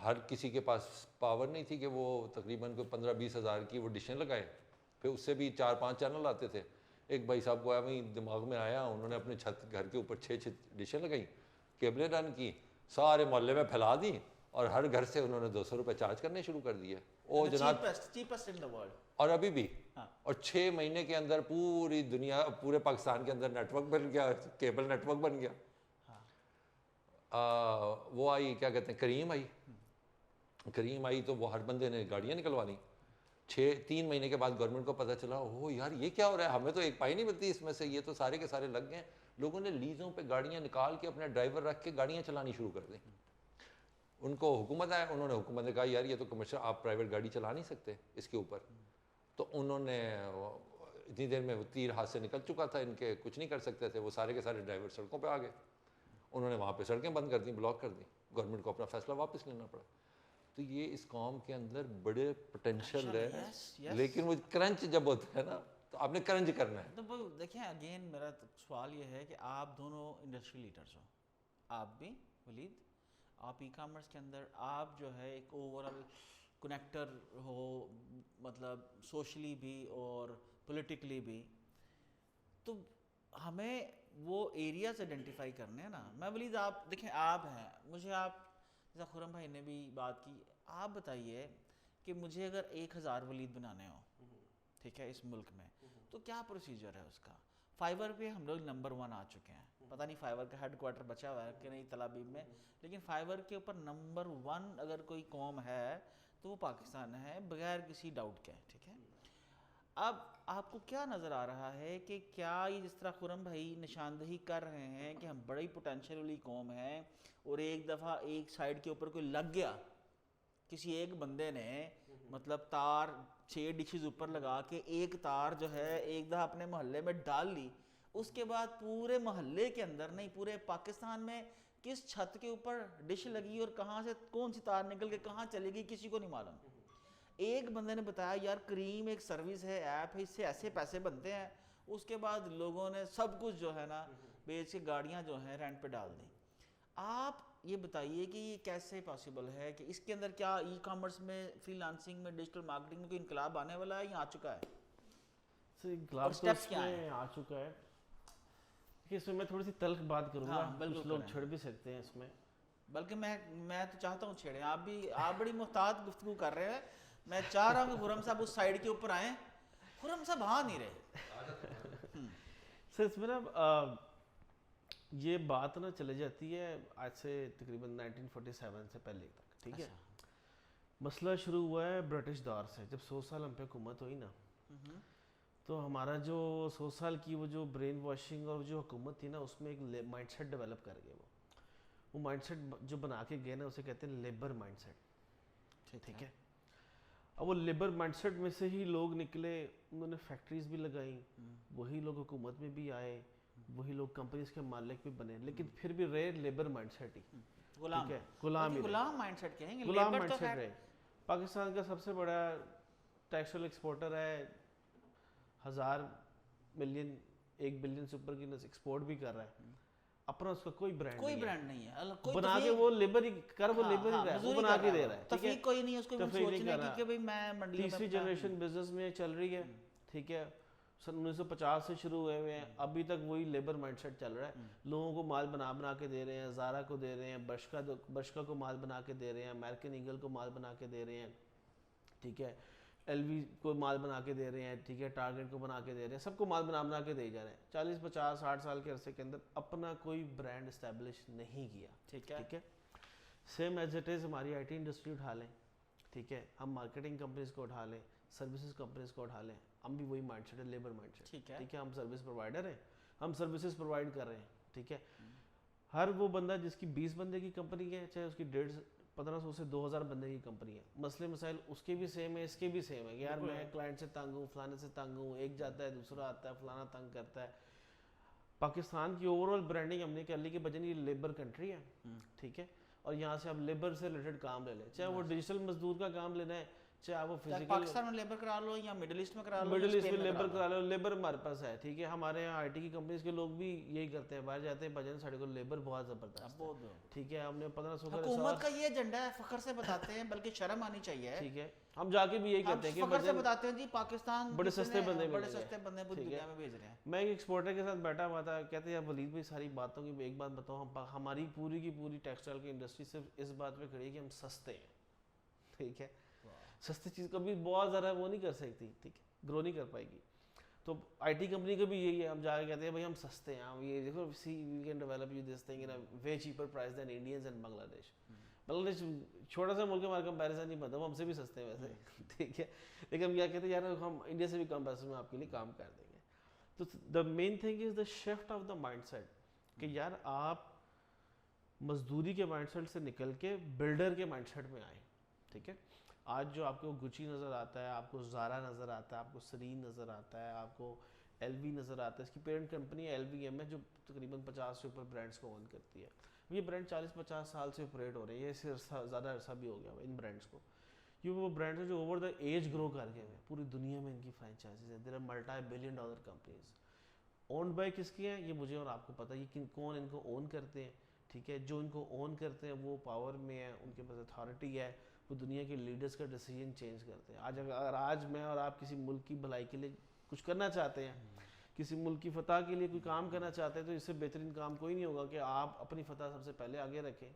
ہر کسی کے پاس پاور نہیں تھی کہ وہ تقریباً کوئی 15-20 ہزار کی وہ ڈشیں لگائے, پھر اس سے بھی 4-5 چینل آتے تھے. ایک بھائی صاحب کو وہیں دماغ میں آیا, انہوں نے اپنے چھت گھر کے اوپر 6 ڈشیں لگائیں, کیبلیں رن کی, سارے محلے میں پھیلا دی, اور ہر گھر سے انہوں نے 200 روپے چارج کرنے شروع کر دیے. او جناب, cheapest in the world. اور ابھی بھی, اور 6 مہینے کے اندر پوری دنیا, پورے پاکستان کے اندر نیٹ ورک بن گیا, کیبل نیٹ ورک بن گیا. وہ آئی, کیا کہتے ہیں, کریم آئی تو وہ ہر بندے نے گاڑیاں نکلوانی. 3 مہینے کے بعد گورنمنٹ کو پتہ چلا, اوہ یار یہ کیا ہو رہا ہے, ہمیں تو ایک پائی نہیں ملتی اس میں سے, یہ تو سارے کے سارے لگ گئے. لوگوں نے لیزوں پہ گاڑیاں نکال کے اپنے ڈرائیور رکھ کے گاڑیاں چلانی شروع کر دیں. ان کو حکومت آیا, حکومت نے کہا یار یہ تو کمرشل, آپ پرائیویٹ گاڑی چلا نہیں سکتے اس کے اوپر. تو انہوں نے اتنی دیر میں وہ تیر ہاتھ سے نکل چکا تھا ان کے, کچھ نہیں کر سکتے تھے, وہ سارے کے سارے ڈرائیور سڑکوں پہ آ گئے. انہوں نے وہاں پہ سڑکیں بند کر دیں, بلاک کر دیں, گورنمنٹ کو اپنا فیصلہ واپس لینا پڑا. تو یہ اس قوم کے اندر بڑے پوٹینشیل ہے, لیکن وہ کرنچ جب ہوتا ہے نا تو آپ نے کرنچ کرنا ہے. تو دیکھیں اگین میرا سوال یہ ہے کہ آپ دونوں انڈسٹری لیڈرز ہو, آپ بھی ولید, آپ ای کامرس کے اندر آپ جو ہے ایک اوور آل کنیکٹر ہو, مطلب سوشلی بھی اور پولیٹیکلی بھی, تو ہمیں وہ ایریاز آئیڈینٹیفائی کرنے ہیں نا. میں ولید, آپ دیکھیں آپ ہیں, مجھے آپ جیسا خرم بھائی نے بھی بات کی, آپ بتائیے کہ مجھے اگر 1000 ولید بنانے ہوں, ٹھیک ہے, اس ملک میں, تو کیا پروسیجر ہے اس کا. فائیور پہ ہم لوگ نمبر 1 آ چکے ہیں, پتہ نہیں فائیور کا ہیڈ کوارٹر بچا ہوا ہے کہ نہیں تل ابیب میں, لیکن فائیور کے اوپر نمبر 1 اگر کوئی قوم ہے تو وہ پاکستان ہے, بغیر کسی ڈاؤٹ کے, ٹھیک ہے. اب آپ کو کیا نظر آ رہا ہے کہ کیا یہ جس طرح خرم بھائی نشاندہی کر رہے ہیں کہ ہم بڑی پوٹینشیل والی قوم ہیں, اور ایک دفعہ ایک سائڈ کے اوپر کوئی لگ گیا, کسی ایک بندے نے مطلب تار 6 ڈشز اوپر لگا کے ایک تار جو ہے ایک دفعہ اپنے محلے میں ڈال لی, اس کے بعد پورے محلے کے اندر نہیں پورے پاکستان میں کس چھت کے اوپر ڈش لگی اور کہاں سے کون سی تار نکل کے کہاں چلے گی کسی کو نہیں معلوم. ایک بندے نے بتایا یار کریم ایک سروس ہے, ایپ ہے, اس سے ایسے پیسے بنتے ہیں, اس کے بعد لوگوں نے سب کچھ جو ہے نا بیچ کے گاڑیاں جو ہیں رینٹ پہ ڈال دیں. آپ یہ بتائیے کہ یہ کیسے پاسبل ہے کہ اس کے اندر کیا ای کامرس میں, فری لانسنگ میں, ڈیجیٹل مارکیٹنگ میں کوئی انقلاب آنے والا ہے یا آ چکا ہے؟ انقلاب تو اس میں آ چکا ہے. اس میں تھوڑی سی تلخ بات کروں گا, کچھ لوگ چھڑ بھی سکتے ہیں اس میں, بلکہ میں تو چاہتا ہوں چھیڑیں, آپ بڑی محتاط گفتگو کر رہے ہیں. میں چاہ رہا ہوں کہ خرم صاحب اس سائڈ کے اوپر آئیں, خرم صاحب ہاں نہیں رہے. سر اس میں نا یہ بات نا چلے جاتی ہے آج سے تقریباً 1947 سے پہلے تک, ٹھیک ہے. مسئلہ شروع ہوا ہے برٹش دور سے, جب 100 سال ہم پہ حکومت ہوئی نا, تو ہمارا جو 100 سال کی وہ جو برین واشنگ اور جو حکومت تھی نا, اس میں ایک مائنڈ سیٹ ڈیولپ کر گئے. وہ مائنڈ سیٹ جو بنا کے گئے نا اسے کہتے ہیں لیبر مائنڈ سیٹ, ٹھیک ہے. اب وہ لیبر مائنڈ سیٹ میں سے ہی لوگ نکلے, انہوں نے فیکٹریز بھی لگائیں, وہی لوگ حکومت میں بھی آئے, وہی لوگ کمپنیز کے مالک بھی بنے, لیکن پھر بھی رہے لیبر مائنڈ سیٹ ہی, ٹھیک ہے, غلام مائنڈ سیٹ کہیں گے, غلام مائنڈ سیٹ رہے. پاکستان کا سب سے بڑا ٹیکسٹائل ایکسپورٹر ہے, 1000 ملین 1 بلین سے اوپر کی ایکسپورٹ بھی کر رہا ہے, اپنا اس کا کوئی برانڈ نہیں ہے, بنا کے وہ لیبر ہی کر, وہ لیبر ہی رہا ہے, وہ بنا کے دے رہا ہے, تفریق کوئی نہیں ہے اس کو سوچنے کی کہ بھئی میں منڈی میں. تیسری جنریشن بزنس میں چل رہی ہے, ٹھیک ہے, سن 1950 سے شروع ہوئے ہوئے ہیں, ابھی تک وہی لیبر مائنڈ سیٹ چل رہا ہے. لوگوں کو مال بنا کے دے رہے ہیں, زارا کو دے رہے ہیں, برشکا کو مال بنا کے دے رہے ہیں, امریکن ایگل کو مال بنا کے دے رہے ہیں, ٹھیک ہے, ایل وی کو مال بنا کے دے رہے ہیں, ٹھیک ہے, ٹارگیٹ کو بنا کے دے رہے ہیں, سب کو مال بنا کے دے جا رہے ہیں. 40 50 60 سال کے عرصے کے اندر اپنا کوئی برانڈ اسٹیبلش نہیں کیا, ٹھیک ہے. سیم ایز اٹ از ہماری آئی ٹی انڈسٹری اٹھا لیں, ٹھیک ہے, ہم مارکیٹنگ کمپنیز کو اٹھا لیں, سروسز کمپنیز کو اٹھا لیں, ہم بھی وہی مائنڈ سیٹ ہے, لیبر مائنڈ سیٹ, ٹھیک ہے. ہم سروس پرووائڈر ہیں, ہم سروسز پرووائڈ کر رہے ہیں, ٹھیک ہے. ہر وہ بندہ جس کی 20 بندے کی کمپنی ہے, چاہے اس کی 1500 سے 2000 بندے کی کمپنی ہے, مسئلے مسائل اس کے بھی سیم ہے, اس کے بھی سیم ہے. یار میں کلائنٹ سے تنگ ہوں, فلانے سے تنگ ہوں, ایک جاتا ہے دوسرا آتا ہے, فلانا تنگ کرتا ہے. پاکستان کی اوور آل برانڈنگ ہم نے کر لی کہ بجن یہ لیبر کنٹری ہے, ٹھیک ہے, اور یہاں سے آپ لیبر سے ریلیٹڈ کام لے لیں, چاہے وہ ڈیجیٹل مزدور کا کام لینا ہے, چاہے وہ فزیکل پاکستان میں لیبر کرا لو یا مڈل ایسٹ میں کرا لو, مڈل ایسٹ میں لیبر کرا لو, لیبر ہمارے پاس ہے, ٹھیک ہے. ہمارے یہاں آئی ٹی کی کمپنیز کے لوگ بھی یہی کرتے ہیں, باہر جاتے ہیں بجن ساڑھے کو لیبر بہت زبردست ہے, ٹھیک ہے. ہم نے 1500 کا حکومت کا یہ ایجنڈا ہے, فخر سے بتاتے ہیں, بلکہ شرم آنی چاہیے, ٹھیک ہے. ہم جا کے بھی یہی کہتے ہیں کہ فخر سے بتاتے ہیں جی پاکستان بڑے سستے بندے پوری دنیا میں بھیج رہے ہیں. میں ایک ایکسپورٹر کے ساتھ بیٹھا ہوا تھا, کہتے ہیں ولید بھائی ساری باتوں کی ایک بات بتاؤ, ہماری پوری کی پوری ٹیکسٹائل کی انڈسٹری صرف اس بات پہ کھڑی ہے کہ ہم سستے ہیں, ٹھیک ہے. سستی چیز کبھی بہت زیادہ وہ نہیں کر سکتی, ٹھیک ہے, گرو نہیں کر پائے گی. تو آئی ٹی کمپنی کا بھی یہی ہے, ہم جا کے کہتے ہیں بھائی ہم سستے ہیں, ہم یہ دیکھو see we can develop you this thing in a way cheaper price than Indians and Bangladesh. بنگلہ دیش چھوٹا سا ملک ہے, ہمارا کمپیریزن نہیں بنتا, وہ ہم سے بھی سستے ہیں ویسے, ٹھیک ہے, لیکن ہم کیا کہتے ہیں یار ہم انڈیا سے بھی کم پیسے میں آپ کے لیے کام کر دیں گے. تو the main thing is the shift of the mind set کہ یار آپ مزدوری کے مائنڈ سیٹ سے نکل کے بلڈر کے مائنڈ سیٹ میں آئیں, ٹھیک ہے. آج جو آپ کو گچی نظر آتا ہے, آپ کو زارا نظر آتا ہے, آپ کو سرین نظر آتا ہے, آپ کو ایل وی نظر آتا ہے, اس کی پیرنٹ کمپنی ایل وی ایم ہے جو تقریباً 50 سے اوپر برانڈس کو اون کرتی ہے. یہ برانڈ 40-50 سال سے آپریٹ ہو رہے ہیں, یہ زیادہ عرصہ بھی ہو گیا ان برانڈس کو. یہ وہ برانڈس ہیں جو اوور دا ایج گرو کر گئے ہیں, پوری دنیا میں ان کی فرینچائزز ہیں. There are multi billion dollar companies. Owned by کس کی ہیں یہ مجھے اور آپ کو پتہ ہے, یہ کون ان کو اون کرتے ہیں, ٹھیک ہے. جو ان کو اون کرتے ہیں وہ پاور میں ہیں, ان کے پاس اتھارٹی ہے, وہ دنیا کے لیڈرز کا ڈیسیجن چینج کرتے ہیں. اگر آج میں اور آپ کسی ملک کی بھلائی کے لیے کچھ کرنا چاہتے ہیں, کسی ملک کی فتح کے لیے کوئی کام کرنا چاہتے ہیں, تو اس سے بہترین کام کوئی نہیں ہوگا کہ آپ اپنی فتح سب سے پہلے آگے رکھیں,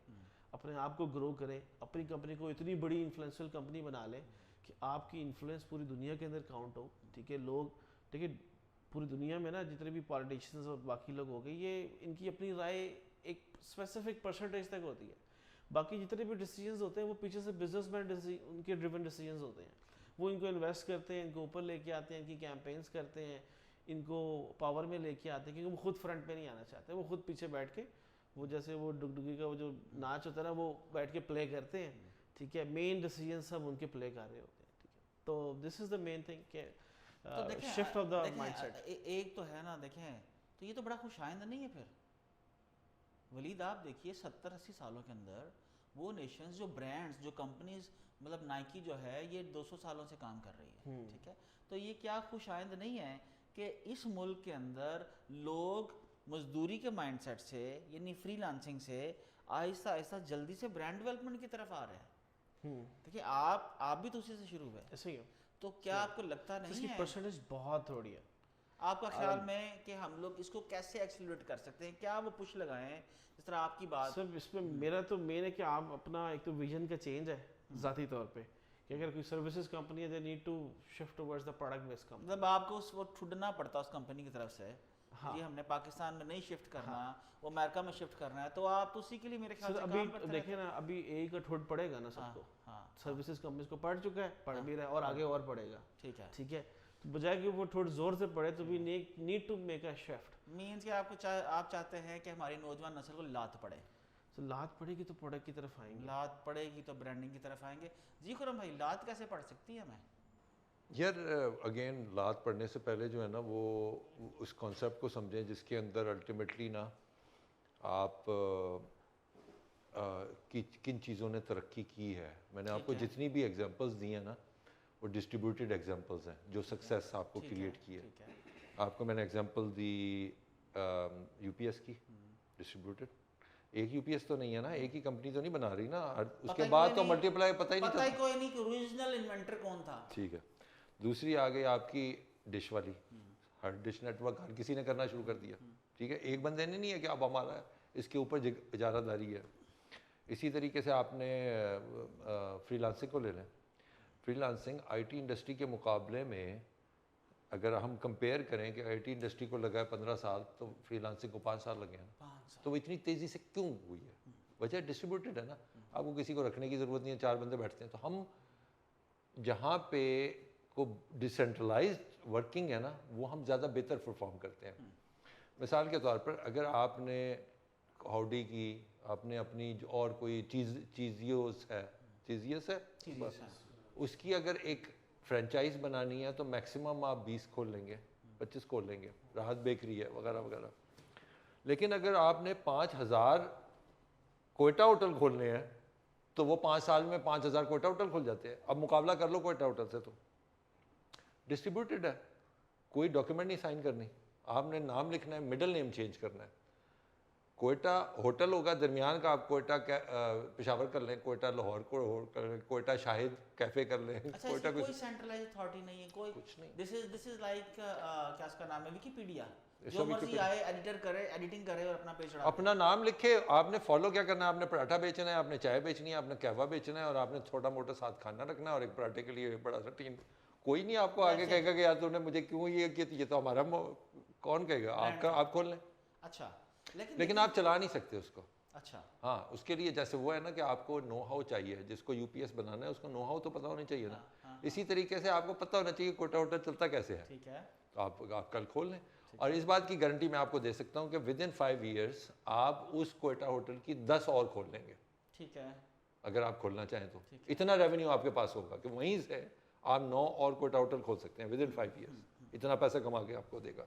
اپنے آپ کو گرو کریں, اپنی کمپنی کو اتنی بڑی انفلوئنشل کمپنی بنا لیں کہ آپ کی انفلوئنس پوری دنیا کے اندر کاؤنٹ ہو, ٹھیک ہے. لوگ ٹھیک ہے پوری دنیا میں نا جتنے بھی پالیٹیشنز اور باقی لوگ ہو گئے, یہ ان کی اپنی رائے ایک اسپیسیفک پرسنٹیج تک ہوتی ہے. باقی جتنے بھی ڈیسیجنز ہوتے ہیں وہ پیچھے سے بزنس مین ان کے ڈریون ڈیسیجنز ہوتے ہیں. وہ ان کو انویسٹ کرتے ہیں, ان کو اوپر لے کے آتے ہیں, ان کی کیمپینس کرتے ہیں, ان کو پاور میں لے کے آتے ہیں, کیونکہ وہ خود فرنٹ پہ نہیں آنا چاہتے. وہ خود پیچھے بیٹھ کے وہ جیسے وہ ڈگڈگی کا وہ جو ناچ ہوتا ہے نا, وہ بیٹھ کے پلے کرتے ہیں, ٹھیک ہے. مین ڈیسیجن سب ان کے پلے کر رہے ہوتے ہیں, ٹھیک ہے. تو this is the main thing کہ shift of the mind set. ایک تو ہے نا, دیکھیں تو یہ تو بڑا خوش آئند نہیں ہے پھر ولید. آپ دیکھیے 70-80 سالوں کے اندر وہ نیشنز جو برانڈز جو کمپنیز مطلب نائکی جو ہے یہ 200 سالوں سے کام کر رہی ہے, ٹھیک ہے. تو یہ کیا خوش آئند نہیں ہے کہ اس ملک کے اندر لوگ مزدوری کے مائنڈ سیٹ سے یعنی فری لانسنگ سے آہستہ آہستہ جلدی سے برانڈ ڈیولپمنٹ کی طرف آ رہے ہیں. دیکھیے آپ بھی تو اسی سے شروع ہوئے, ایسے ہی ہے. تو کیا آپ کو لگتا نہیں ہے اس کی پرسنٹیج بہت تھوڑی ہے آپ کا خیال میں کہ ہم لوگ اس کو کیسے ایکسیلریٹ کر سکتے ہیں, کیا وہ پش لگائیں جس طرح آپ کی بات سب اس میں میرا تو مین ہے کہ آپ اپنا ایک تو ویژن کا چینج ہے ذاتی طور پہ کہ اگر کوئی سروسز کمپنی ہے they need to shift towards the product based company. مطلب آپ کو اس وقت ٹھڈنا پڑتا اس کمپنی کی طرف سے جی ہم نے پاکستان میں نہیں شفٹ کرنا, وہ امریکہ میں شفٹ کرنا ہے, تو آپ اسی کے لیے میرے خیال سے کام کرتے ہیں. دیکھیں نا ابھی ایک کا ٹھڈ پڑے گا نا سب کو, سروسز کمپنیز کو پڑ چکا ہے, پڑھ بھی رہا ہے اور آگے اور پڑے گا, ٹھیک ہے, ٹھیک ہے. تو بجائے کہ وہ تھوڑا زور سے پڑے تو we need to make a shift. Means کہ آپ چاہتے ہیں کہ ہماری نوجوان نسل کو لات پڑے. تو لات پڑے گی تو پروڈکٹ کی طرف آئیں گے, لات پڑے گی تو برانڈنگ کی طرف آئیں گے. جی خرم بھائی لات کیسے پڑ سکتی ہے ہمیں؟ یار اگین لات پڑھنے سے پہلے جو ہے نا وہ اس کانسیپٹ کو سمجھیں جس کے اندر الٹیمیٹلی نا آپ کن چیزوں نے ترقی کی ہے. میں نے آپ کو جتنی بھی ایگزامپلس دی ہیں نا وہ ڈسٹریبیوٹیڈ ایگزامپلس ہیں جو سکسیس آپ کو کریٹ کی ہے. آپ کو میں نے example the you P S کی, ڈسٹریبیوٹیڈ. ایک یو پی ایس تو نہیں ہے نا, ایک ہی کمپنی تو نہیں بنا رہی نا, اس کے بعد تو ملٹی پلائی پتہ ہی نہیں تھا, کوئی نہیں کہ اوریجنل انوینٹر کون تھا. ٹھیک ہے. دوسری آ گئی آپ کی ڈش والی, ہر ڈش نیٹ ورک ہر کسی نے کرنا شروع کر دیا, ٹھیک ہے. ایک بندے نے نہیں ہے کہ اب ہمارا اس کے اوپر اجارہ داری ہے. اسی طریقے سے آپ نے فری لانسنگ کو لے لیں. Free lancing I T industry کے مقابلے میں اگر ہم کمپیئر کریں کہ آئی ٹی انڈسٹری کو لگا ہے 15 سال تو فری لانسنگ کو 5 سال لگے ہیں, تو وہ اتنی تیزی سے کیوں ہوئی ہے؟ وجہ ڈسٹریبیوٹیڈ ہے نا, آپ کو کسی کو رکھنے کی ضرورت نہیں ہے, 4 بندے بیٹھتے ہیں. تو ہم جہاں پہ کو ڈسینٹرلائزڈ ورکنگ ہے نا وہ ہم زیادہ بہتر پرفارم کرتے ہیں. مثال کے طور پر اگر آپ نے ہاؤڈی کی, آپ نے اپنی اور کوئی چیزیوس ہے اس کی اگر ایک فرینچائز بنانی ہے تو میکسیمم آپ 20 کھول لیں گے, 25 کھول لیں گے. راحت بیکری ہے وغیرہ وغیرہ. لیکن اگر آپ نے 5,000 کوئٹہ ہوٹل کھولنے ہیں تو وہ 5 سال میں 5,000 کوئٹہ ہوٹل کھول جاتے ہیں. اب مقابلہ کر لو کوئٹہ ہوٹل سے, تو ڈسٹریبیوٹیڈ ہے, کوئی ڈاکیومنٹ نہیں سائن کرنی, آپ نے نام لکھنا ہے, مڈل نیم چینج کرنا ہے. کوئٹہ ہوٹل ہوگا درمیان کا, آپ کوئٹہ پشاور کر لیں, کوئٹہ لاہور کو کر لیں, کوئٹہ شاہد کیفے کر لیں. اچھا, کوئٹہ کوئی سینٹرلائز اتھارٹی نہیں ہے, کوئی کچھ نہیں. دس از لائک کیا اس کا نام ہے, ویکیپیڈیا, جو مرضی آئے ایڈیٹر کرے, ایڈیٹنگ کرے اور اپنا پیج چڑھا, اپنا نام لکھے. آپ نے فالو کیا کرنا ہے, آپ نے پراٹھا بیچنا ہے, آپ نے چائے بیچنی ہے, آپ نے قہوہ بیچنا ہے, اور آپ نے چھوٹا موٹا ساتھ کھانا رکھنا ہے, اور ایک پراٹھے کے لیے ایک بڑا سا ٹیم. کوئی نہیں آپ کو آگے کہے گا کہ یار تو نے مجھے کیوں یہ کیا, یہ تو ہمارا کون کہے گا, آپ کھول لیں. اچھا, لیکن آپ چلا نہیں سکتے اس کو. اچھا, ہاں, اس کے لیے جیسے وہ ہے نا کہ آپ کو نو ہاؤ چاہیے, جس کو یو پی ایس بنانا ہے اس کو نو ہاؤ تو پتہ ہونا چاہیے نا. اسی طریقے سے آپ کو پتہ ہونا چاہیے کوئٹہ ہوٹل چلتا کیسے ہے. ٹھیک ہے, تو آپ کل کھول لیں. اور اس بات کی گارنٹی میں آپ کو دے سکتا ہوں کہ ود ان 5 ایئرس آپ اس کوئٹہ ہوٹل کی 10 اور کھول لیں گے. ٹھیک ہے, اگر آپ کھولنا چاہیں تو اتنا ریونیو آپ کے پاس ہوگا کہ وہیں سے آپ 9 اور کوئٹہ ہوٹل کھول سکتے ہیں ود ان 5 ایئرس. اتنا پیسہ کما کے آپ کو دے گا.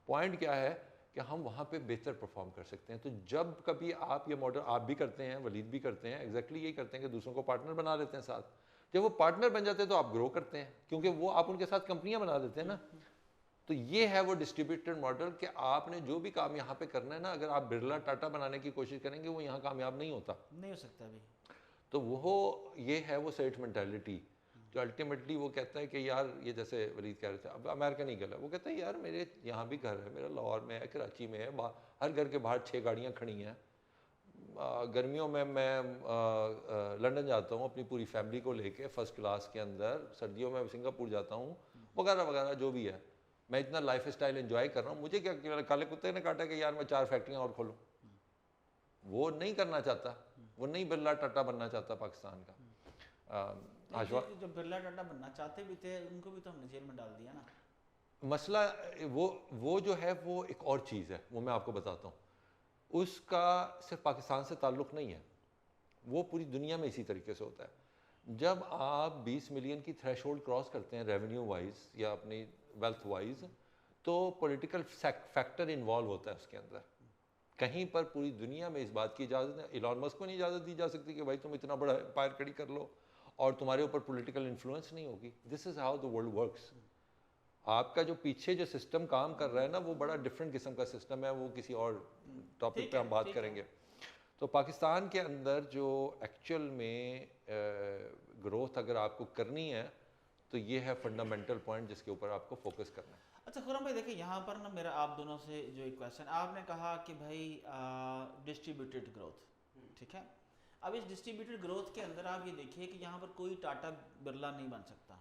پوائنٹ کیا ہے کہ ہم وہاں پہ بہتر پرفارم کر سکتے ہیں. تو جب کبھی آپ یہ ماڈل آپ بھی کرتے ہیں, ولید بھی کرتے ہیں, ایگزیکٹلی یہی کرتے ہیں کہ دوسروں کو پارٹنر بنا لیتے ہیں ساتھ. جب وہ پارٹنر بن جاتے ہیں تو آپ گرو کرتے ہیں, کیونکہ وہ آپ ان کے ساتھ کمپنیاں بنا دیتے ہیں نا. تو یہ ہے وہ ڈسٹریبیوٹڈ ماڈل کہ آپ نے جو بھی کام یہاں پہ کرنا ہے نا, اگر آپ برلا ٹاٹا بنانے کی کوشش کریں گے وہ یہاں کامیاب نہیں ہوتا, نہیں ہو سکتا ابھی. تو وہ یہ ہے وہ سیٹ مینٹیلٹی جو الٹیمیٹلی وہ کہتا ہے کہ یار یہ جیسے ولید کہہ رہے تھے, اب امریکہ نہیں گیا, وہ کہتا ہے یار میرے یہاں بھی گھر ہے, میرا لاہور میں ہے, کراچی میں ہے, ہر گھر کے باہر 6 گاڑیاں کھڑی ہیں. گرمیوں میں لنڈن جاتا ہوں اپنی پوری فیملی کو لے کے فرسٹ کلاس کے اندر, سردیوں میں سنگاپور جاتا ہوں, وغیرہ وغیرہ جو بھی ہے. میں اتنا لائف اسٹائل انجوائے کر رہا ہوں, مجھے کیا کالے کتے نے کاٹا کہ یار میں 4 فیکٹریاں اور کھولوں. وہ نہیں کرنا چاہتا, وہ نہیں برلا ٹاٹا بننا چاہتا پاکستان کا. جو برلا ٹاٹا بننا چاہتے بھی تھے ان کو بھی تو ہم نے جیل میں ڈال دیا نا. مسئلہ وہ جو ہے وہ ایک اور چیز ہے, وہ میں آپ کو بتاتا ہوں. اس کا صرف پاکستان سے تعلق نہیں ہے, وہ پوری دنیا میں اسی طریقے سے ہوتا ہے. جب آپ 20 ملین کی تھریش ہولڈ کراس کرتے ہیں ریونیو وائز یا اپنی ویلتھ وائز, تو پولیٹیکل فیکٹر انوالو ہوتا ہے اس کے اندر. کہیں پر پوری دنیا میں اس بات کی اجازت ہے, ایلان مسک کو نہیں اجازت دی جا سکتی کہ بھائی تم اتنا بڑا امپائر کھڑی کر لو اور تمہارے اوپر پولیٹیکل انفلوئنس نہیں ہوگی. This is how the world works. آپ کا جو پیچھے جو سسٹم کام کر رہا ہے نا وہ بڑا ڈفرینٹ قسم کا سسٹم ہے, وہ کسی اور ٹاپک پہ ہم بات کریں گے. تو پاکستان کے اندر جو ایکچوئل میں گروتھ اگر آپ کو کرنی ہے تو یہ ہے فنڈامنٹل پوائنٹ جس کے اوپر آپ کو فوکس کرنا ہے. اچھا خرم بھائی دیکھیں یہاں پر نا میرا آپ دونوں سے جو ایک کویشچن, آپ نے کہا کہ بھائی ڈسٹریبیوٹیڈ گروتھ, ٹھیک ہے. اب اس ڈسٹریبیوٹیڈ گروتھ کے اندر آپ یہ دیکھیے کہ یہاں پر کوئی ٹاٹا برلا نہیں بن سکتا,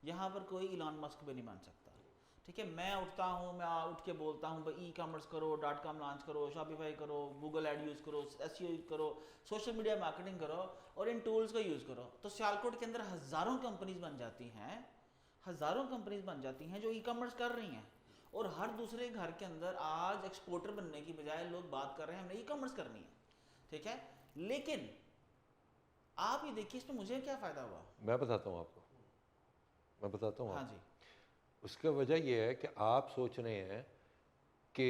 یہاں پر کوئی ایلان مسک بھی نہیں بن سکتا. ٹھیک ہے, میں اٹھتا ہوں, میں اٹھ کے بولتا ہوں بھائی ای کامرس کرو, .com لانچ کرو, شاپیفائی کرو, گوگل ایڈ یوز کرو, SEO یوز کرو, سوشل میڈیا مارکیٹنگ کرو اور ان ٹولز کا یوز کرو. تو سیالکوٹ کے اندر ہزاروں کمپنیز بن جاتی ہیں, ہزاروں کمپنیز بن جاتی ہیں جو ای کامرس کر رہی ہیں, اور ہر دوسرے گھر کے اندر آج ایکسپورٹر بننے کی بجائے لوگ بات کر رہے ہیں ہم نے ای کامرس کرنی ہے. ٹھیک ہے, لیکن آپ یہ دیکھیے اس میں مجھے کیا فائدہ ہوا. میں بتاتا ہوں آپ کو, میں بتاتا ہوں. ہاں جی, اس کا وجہ یہ ہے کہ آپ سوچ رہے ہیں کہ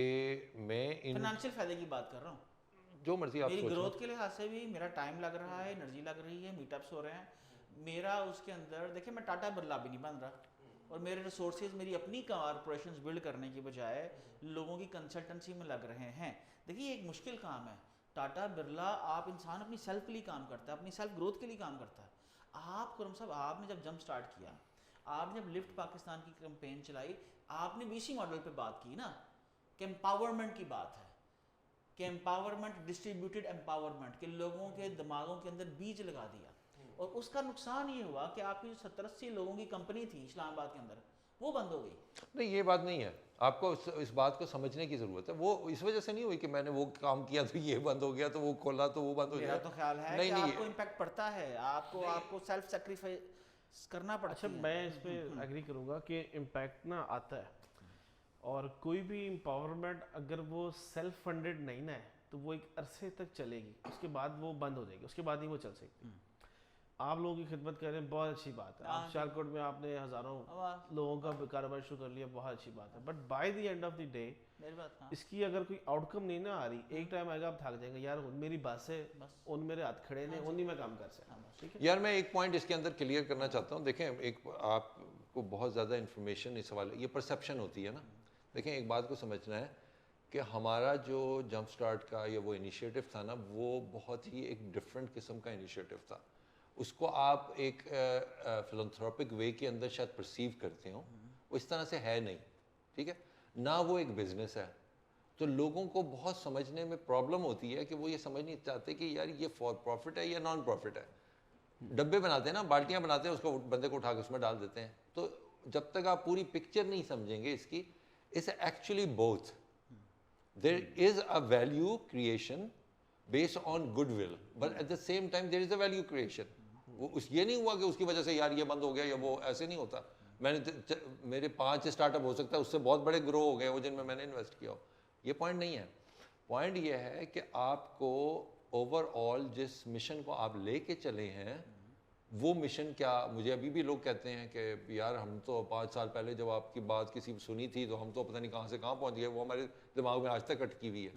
میں فائنینشیل فائدے کی بات کر رہا ہوں, جو مرضی آپ میری گروتھ کے لحاظ سے بھی میرا ٹائم لگ رہا ہے, انرجی لگ رہی ہے, میٹ اپس ہو رہے ہیں میرا. اس کے اندر دیکھیں میں ٹاٹا برلا بھی نہیں بن رہا, اور میرے ریسورسز میری اپنی کارپوریشنز بلڈ کرنے کی بجائے لوگوں کی کنسلٹنسی میں لگ رہے ہیں. دیکھیے یہ ایک مشکل کام ہے. ٹاٹا برلا آپ انسان اپنی سیلف کے لیے کام کرتا ہے, اپنی سیلف گروتھ کے لیے کام کرتا ہے. آپ خرم صاحب آپ نے جب جمپ سٹارٹ کیا, آپ نے جب لفٹ پاکستان کی کمپین چلائی, آپ نے بھی اسی ماڈل پہ بات کی نا کہ امپاورمنٹ کی بات ہے, کہ امپاورمنٹ, ڈسٹریبیوٹیڈ امپاورمنٹ, کہ لوگوں کے دماغوں کے اندر بیج لگا دیا. اور اس کا نقصان یہ ہوا کہ آپ کی جو 70-80 لوگوں کی کمپنی تھی اسلام آباد کے اندر وہ بند ہو گئی. نہیں, یہ بات نہیں ہے, آپ کو اس بات کو سمجھنے کی ضرورت ہے. وہ اس وجہ سے نہیں ہوئی کہ میں نے وہ کام کیا تو یہ بند ہو گیا, تو وہ کھولا تو وہ بند ہو گیا. میرا تو خیال ہے کہ آپ کو امپیکٹ پڑتا ہے, آپ کو سیلف سیکریفائس کرنا پڑتا ہے. اچھا میں اس پہ ایگری کروں گا کہ امپیکٹ نا آتا ہے, اور کوئی بھی امپاورمنٹ اگر وہ سیلف فنڈڈ نہیں نا ہے تو وہ ایک عرصے تک چلے گی, اس کے بعد وہ بند ہو جائے گی, اس کے بعد ہی وہ چل سکتی. آپ لوگوں کی خدمت کر رہے ہیں، بہت اچھی بات ہے. آپ سیالکوٹ میں آپ نے ہزاروں لوگوں کا کاروبار شروع کر لیا، بہت اچھی بات ہے. But by the end of the day میری بات ہاں اس کی اگر کوئی آؤٹ کم نہیں نہ آ رہی، ایک ٹائم آئے گا آپ تھک جائیں گے، یار میری بات سے ان میرے ہاتھ کھڑے نے، انہیں میں کام کر سکتا. ٹھیک ہے یار میں ایک پوائنٹ اس کے اندر کلیئر کرنا چاہتا ہوں. دیکھیں ایک آپ کو بہت زیادہ انفارمیشن اس حوالے، یہ پرسیپشن ہوتی ہے نا. دیکھیں ایک بات کو سمجھنا ہے کہ ہمارا جو جمپ سٹارٹ کا یا وہ انیشیٹو تھا نا، وہ بہت ہی ایک ڈفرینٹ قسم کا انیشیٹو تھا. اس کو آپ ایک فلانتھروپک وے کے اندر شاید پرسیو کرتے ہوں، وہ اس طرح سے ہے نہیں. ٹھیک ہے نہ، وہ ایک بزنس ہے. تو لوگوں کو بہت سمجھنے میں پرابلم ہوتی ہے کہ وہ یہ سمجھ نہیں چاہتے کہ یار یہ فار پروفٹ ہے یا نان پروفٹ ہے. ڈبے بناتے ہیں نا، بالٹیاں بناتے ہیں، اس کو بندے کو اٹھا کے اس میں ڈال دیتے ہیں. تو جب تک آپ پوری پکچر نہیں سمجھیں گے اس کی، it's actually both. There is a value creation based on goodwill, but at the same time there is a value creation. یہ نہیں ہوا کہ اس کی وجہ سے یار یہ بند ہو گیا یا وہ، ایسے نہیں ہوتا. میں نے میرے 5 اسٹارٹ اپ ہو سکتا ہے اس سے بہت بڑے گرو ہو گئے وہ جن میں نے انویسٹ کیا ہو. یہ پوائنٹ نہیں ہے. پوائنٹ یہ ہے کہ آپ کو اوور آل جس مشن کو آپ لے کے چلے ہیں، وہ مشن کیا. مجھے ابھی بھی لوگ کہتے ہیں کہ یار ہم تو 5 سال پہلے جب آپ کی بات کسی سنی تھی تو ہم تو پتہ نہیں کہاں سے کہاں پہنچ گئے، وہ ہمارے دماغ میں آج تک اٹکی ہوئی ہے.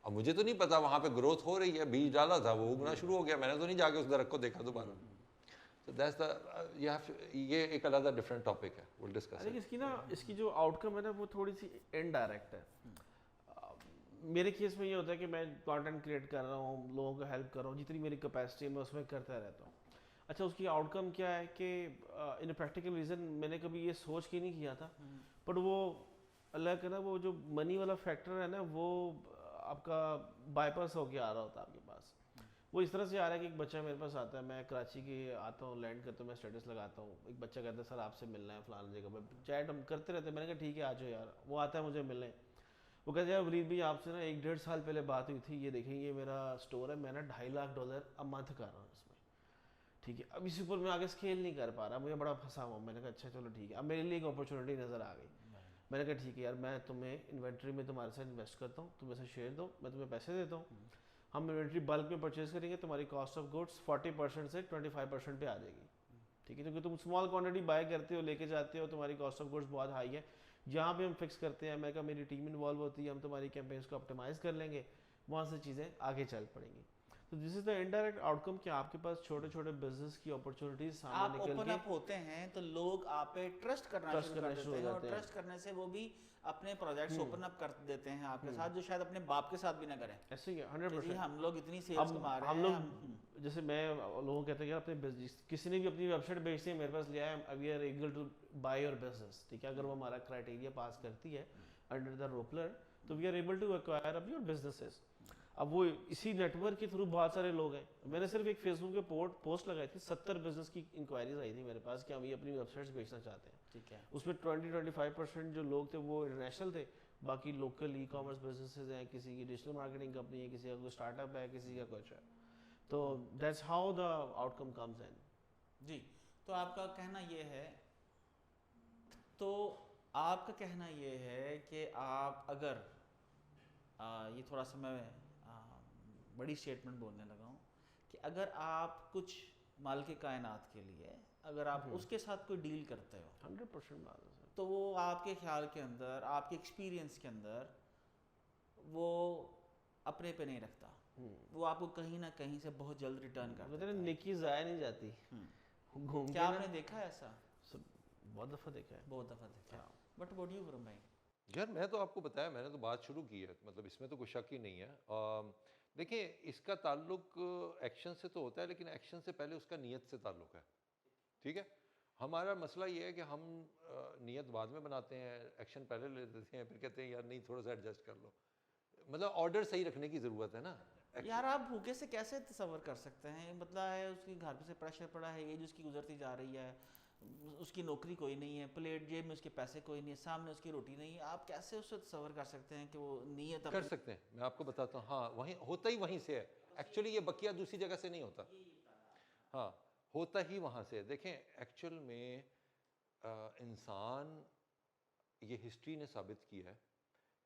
اب مجھے تو نہیں پتا وہاں پہ گروتھ ہو رہی ہے، بیج ڈالا تھا وہ اگنا شروع ہو گیا، میں نے تو نہیں جا کے اس درخت کو دیکھا دوبارہ. So that's the یہ ایک علیحدہ ڈفرینٹ ٹاپک ہے، we'll discuss it. اس کی نا، اس کی جو آؤٹ کم ہے نا وہ تھوڑی سی انڈائریکٹ ہے. میرے کیس میں یہ ہوتا ہے کہ میں کانٹینٹ کریٹ کر رہا ہوں، لوگوں کو ہیلپ کر رہا ہوں، جتنی میری کیپیسٹی ہے میں اس میں کرتا رہتا ہوں. اچھا اس کی آؤٹ کم کیا ہے کہ ان اے پریکٹیکل ریزن میں نے کبھی یہ سوچ کے نہیں کیا تھا، بٹ وہ اللہ کا نا وہ جو منی والا فیکٹر ہے نا، وہ آپ کا بائی پاس ہو کے آ رہا ہوتا ہے آپ کے پاس. وہ اس طرح سے آ رہا ہے کہ ایک بچہ میرے پاس آتا ہے، میں کراچی کی آتا ہوں، لینڈ کرتا ہوں، میں اسٹیٹس لگاتا ہوں، ایک بچہ کہتا ہے سر آپ سے ملنا ہے فلاں جگہ پہ، چیٹ ہم کرتے رہتے ہیں. میں نے کہا ٹھیک ہے آ جاؤ یار. وہ آتا ہے مجھے ملنے، وہ کہتے ہیں یار ولید بھائی آپ سے نا 1-1.5 سال پہلے بات ہوئی تھی، یہ دیکھیں یہ میرا اسٹور ہے، میں نا $2.5 لاکھ ا منتھ کر رہا ہوں اس میں. ٹھیک ہے اب اسی اوپر میں آگے اسکیل نہیں کر پا رہا، مجھے بڑا پھنسا ہوا. میں نے کہا اچھا چلو ٹھیک ہے. اب میرے لیے ایک اپرچونیٹی نظر آ گئی. میں نے کہا ٹھیک ہے یار میں تمہیں انوینٹری میں تمہارے ساتھ انویسٹ کرتا ہوں، تم ایسے شیئر دو، میں تمہیں پیسے دیتا ہوں، ہم انوینٹری بلک میں پرچیز کریں گے، تمہاری کاسٹ آف گڈس 40% سے 25% پہ آ جائے گی. ٹھیک ہے کیونکہ تم اسمال کوانٹٹی بائی کرتے ہو، لے کے جاتے ہو، تمہاری کاسٹ آف گڈس بہت ہائی ہے. یہاں پہ ہم فکس کرتے ہیں، میں کہا میری ٹیم انوالو ہوتی ہے، ہم تمہاری کیمپینس کو آپٹیمائز کر لیں گے، وہاں سے چیزیں آگے چل پڑیں گی. تو this is the indirect out کم کہ آپ کے پاس چھوٹے چھوٹے بزنس کی اپرچونیٹیز سامنے آپ نکل اوپن کے اپ ہوتے ہیں تو لوگ آپ پہ ٹرسٹ کرنا شروع کر دیتے ہیں، اور ٹرسٹ کرنے سے وہ بھی اپنے پروجیکٹس اوپن اپ کر دیتے ہیں آپ کے ساتھ، جو شاید اپنے باپ کے ساتھ بھی نہ کریں. ایسے ہی 100%. ہم لوگ اتنی سیلز کما رہے ہیں. ہم لوگ جیسے میں لوگوں کہتے ہیں کہ اپنے بزنس کسی نے بھی اپنی ویب سائٹ بیچتی ہے میرے پاس لیا ہے، we are eager to buy your business. ٹھیک ہے اگر وہ ہمارا کرائٹیریا پاس کرتی ہے انڈر دا روپلر تو we are able to acquire up your businesses. اب وہ اسی نیٹ ورک کے تھرو بہت سارے لوگ ہیں. میں نے صرف ایک فیس بک پہ پوسٹ لگائی تھی، 70 بزنس کی انکوائریز آئی تھی میرے پاس کہ ہم یہ اپنی ویب سائٹس بیچنا چاہتے ہیں. ٹھیک ہے اس میں 20-25% جو لوگ تھے وہ انٹرنیشنل تھے، باقی لوکل ای کامرس بزنسز ہیں، کسی کی ڈیجیٹل مارکیٹنگ کمپنی ہے، کسی کا کوئی اسٹارٹ اپ ہے، کسی کا کچھ ہے. تو that's how the outcome comes in. جی تو آپ کا کہنا یہ ہے کہ آپ اگر یہ تھوڑا سا میں بڑی اسٹیٹمنٹ بولنے لگا ہوں کہ اگر آپ کچھ مال کے کائنات کے لیے اگر آپ اس کے ساتھ کوئی ڈیل کرتے ہو 100% بات ہے سر. تو وہ آپ کے خیال کے اندر، آپ کے ایکسپیرینس کے اندر وہ اپنے پہ نہیں رکھتا، وہ آپ کو کہیں نہ کہیں سے بہت جلد ریٹرن کر دیتا ہے. نیکی ضائع نہیں جاتی. کیا آپ نے دیکھا ہے ایسا؟ بہت دفعہ دیکھا ہے. بہت دفعہ دیکھا ہے. بٹ واٹ ڈو یو فرم بھائی؟ یار میں تو آپ کو بتایا، میں نے تو بات شروع کی ہے، مطلب اس میں تو کوئی شک ہی نہیں ہے. دیکھیں اس کا تعلق ایکشن سے تو ہوتا ہے، لیکن ایکشن سے پہلے اس کا نیت سے تعلق ہے. ٹھیک ہے ہمارا مسئلہ یہ ہے کہ ہم نیت بعد میں بناتے ہیں، ایکشن پہلے لے لیتے ہیں، پھر کہتے ہیں یار نہیں تھوڑا سا ایڈجسٹ کر لو. مطلب آرڈر صحیح رکھنے کی ضرورت ہے نا. یار آپ بھوکے سے کیسے تصور کر سکتے ہیں؟ مطلب ہے اس کی گھر پہ سے پریشر پڑا ہے، یہ جو اس کی گزرتی جا رہی ہے، اس کی نوکری کوئی نہیں ہے، پلیٹ جیب میں اس کے پیسے کوئی نہیں ہے، سامنے اس کی روٹی نہیں ہے. آپ کیسے اس سے تصور کر سکتے ہیں کہ وہ نیت کر سکتے ہیں؟ میں آپ کو بتاتا ہوں. ہاں وہیں ہوتا ہی وہیں سے ہے ایکچولی. یہ بقیہ دوسری جگہ سے نہیں ہوتا. ہاں ہوتا ہی وہاں سے. دیکھیں ایکچوئل میں انسان، یہ ہسٹری نے ثابت کیا ہے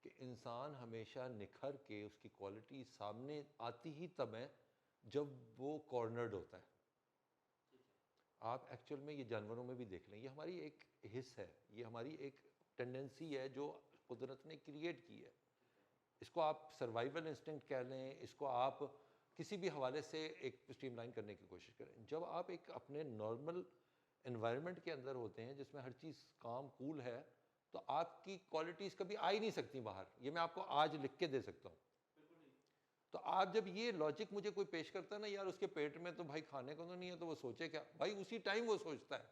کہ انسان ہمیشہ نکھر کے اس کی کوالٹی سامنے آتی ہی تب ہے جب وہ کارنرڈ ہوتا ہے. آپ ایکچوئل میں یہ جانوروں میں بھی دیکھ لیں، یہ ہماری ایک حص ہے، یہ ہماری ایک ٹینڈنسی ہے جو قدرت نے کریٹ کی ہے. اس کو آپ سروائیول انسٹنکٹ کہہ لیں، اس کو آپ کسی بھی حوالے سے ایک اسٹریم لائن کرنے کی کوشش کریں. جب آپ ایک اپنے نارمل انوائرمنٹ کے اندر ہوتے ہیں جس میں ہر چیز کام کول ہے، تو آپ کی کوالٹیز کبھی آ ہی نہیں سکتی باہر. یہ میں آپ کو آج لکھ کے دے سکتا ہوں. تو آپ جب یہ لاجک مجھے کوئی پیش کرتا ہے نا، یار اس کے پیٹ میں تو بھائی کھانے کو تو نہیں ہے تو وہ سوچے کیا، بھائی اسی ٹائم وہ سوچتا ہے،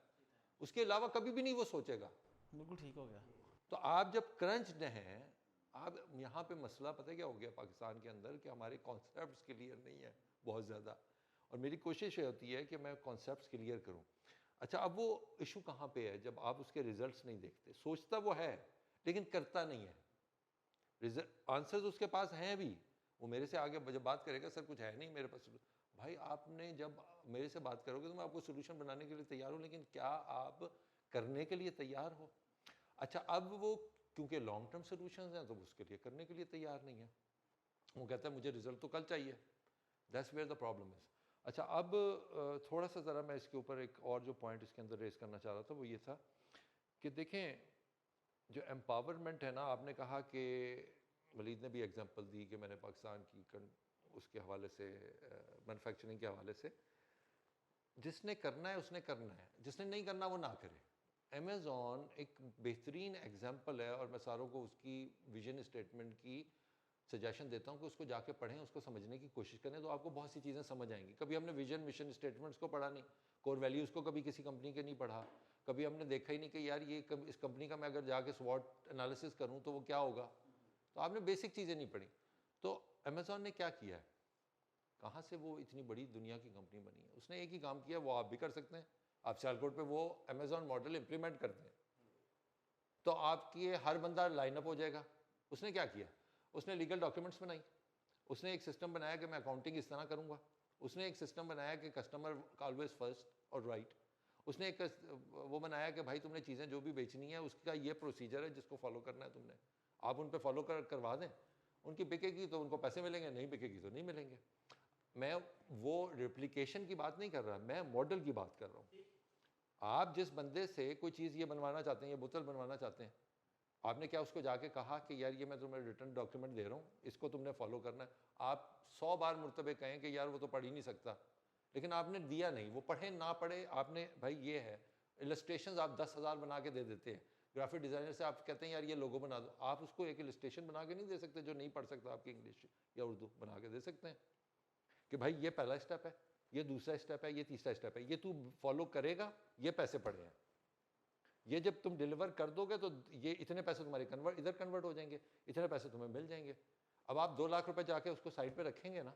اس کے علاوہ کبھی بھی نہیں وہ سوچے گا. بالکل ٹھیک ہو گیا. تو آپ جب کرنچڈ ہیں، آپ یہاں پہ مسئلہ پتہ کیا ہو گیا پاکستان کے اندر کہ ہمارے کانسیپٹس کلیئر نہیں ہیں بہت زیادہ، اور میری کوشش یہ ہوتی ہے کہ میں کانسیپٹس کلیئر کروں. اچھا اب وہ ایشو کہاں پہ ہے؟ جب آپ اس کے ریزلٹس نہیں دیکھتے. سوچتا وہ ہے لیکن کرتا نہیں ہے. آنسرز اس کے پاس ہیں بھی، وہ میرے سے آگے جب بات کرے گا سر کچھ ہے نہیں میرے پاس. بھائی آپ نے جب میرے سے بات کرو گے تو میں آپ کو سولوشن بنانے کے لیے تیار ہوں، لیکن کیا آپ کرنے کے لیے تیار ہو؟ اچھا اب وہ کیونکہ لانگ ٹرم سولوشنز ہیں تو اس کے لیے کرنے کے لیے تیار نہیں ہے. وہ کہتا ہے مجھے رزلٹ تو کل چاہیے. That's where the problem is. اچھا اب تھوڑا سا ذرا میں اس کے اوپر ایک اور جو پوائنٹ اس کے اندر ریز کرنا چاہ رہا تھا وہ یہ تھا کہ دیکھیں جو امپاورمنٹ ہے نا، آپ نے کہا کہ ولید نے بھی ایگزامپل دی کہ میں نے پاکستان کی اس کے حوالے سے مینوفیکچرنگ کے حوالے سے، جس نے کرنا ہے اس نے کرنا ہے، جس نے نہیں کرنا وہ نہ کرے. امیزون ایک بہترین ایگزامپل ہے، اور میں ساروں کو اس کی ویژن اسٹیٹمنٹ کی سجیشن دیتا ہوں کہ اس کو جا کے پڑھیں، اس کو سمجھنے کی کوشش کریں تو آپ کو بہت سی چیزیں سمجھ آئیں گی. کبھی ہم نے ویژن مشن اسٹیٹمنٹس کو پڑھا نہیں، کور ویلیوز کو کبھی کسی کمپنی کے نہیں پڑھا، کبھی ہم نے دیکھا ہی نہیں کہ یار یہ اس کمپنی کا میں اگر جا کے سوٹ انالیسس کروں تو وہ کیا ہوگا. تو آپ نے بیسک چیزیں نہیں پڑھی. تو امیزون نے کیا کیا ہے، کہاں سے وہ اتنی بڑی دنیا کی کمپنی بنی ہے؟ اس نے ایک ہی کام کیا، وہ آپ بھی کر سکتے ہیں. آپ سیالکوٹ پہ وہ امیزون ماڈل امپلیمنٹ کرتے ہیں تو آپ کی ہر بندہ لائن اپ ہو جائے گا. اس نے کیا کیا؟ اس نے لیگل ڈاکیومنٹس بنائی، اس نے ایک سسٹم بنایا کہ میں اکاؤنٹنگ اس طرح کروں گا، اس نے ایک سسٹم بنایا کہ کسٹمر آلویز فرسٹ اور رائٹ، اس نے ایک وہ بنایا کہ بھائی تم نے چیزیں جو بھی بیچنی ہے اس کا یہ پروسیجر ہے جس کو فالو کرنا ہے تم نے. آپ ان پہ فالو کروا دیں، ان کی بکے گی تو ان کو پیسے ملیں گے، نہیں بکے گی تو نہیں ملیں گے. میں وہ ریپلیکیشن کی بات نہیں کر رہا، میں ماڈل کی بات کر رہا ہوں. آپ جس بندے سے کوئی چیز یہ بنوانا چاہتے ہیں، یہ بوتل بنوانا چاہتے ہیں، آپ نے کیا اس کو جا کے کہا کہ یار یہ میں تمہیں ریٹرن ڈاکیومنٹ دے رہا ہوں، اس کو تم نے فالو کرنا ہے؟ آپ 100 بار مرتبہ کہیں کہ یار وہ تو پڑھ ہی نہیں سکتا، لیکن آپ نے دیا نہیں. وہ پڑھے نہ پڑھے آپ نے، بھائی یہ ہے السٹریشنز آپ 10,000 بنا کے دے دیتے ہیں. گرافک ڈیزائنر سے آپ کہتے ہیں یار یہ لوگو بنا دو، آپ اس کو ایک السٹریشن بنا کے نہیں دے سکتے جو نہیں پڑھ سکتا آپ کی انگلش یا اردو. بنا کے دے سکتے ہیں کہ بھائی یہ پہلا اسٹیپ ہے، یہ دوسرا اسٹیپ ہے، یہ تیسرا اسٹیپ ہے، یہ تو فالو کرے گا، یہ پیسے پڑے ہیں، یہ جب تم ڈیلیور کر دو گے تو یہ اتنے پیسے تمہارے ادھر کنورٹ ہو جائیں گے، اتنے پیسے تمہیں مل جائیں گے. اب آپ 2 لاکھ روپے جا کے اس کو سائڈ پہ رکھیں گے نا،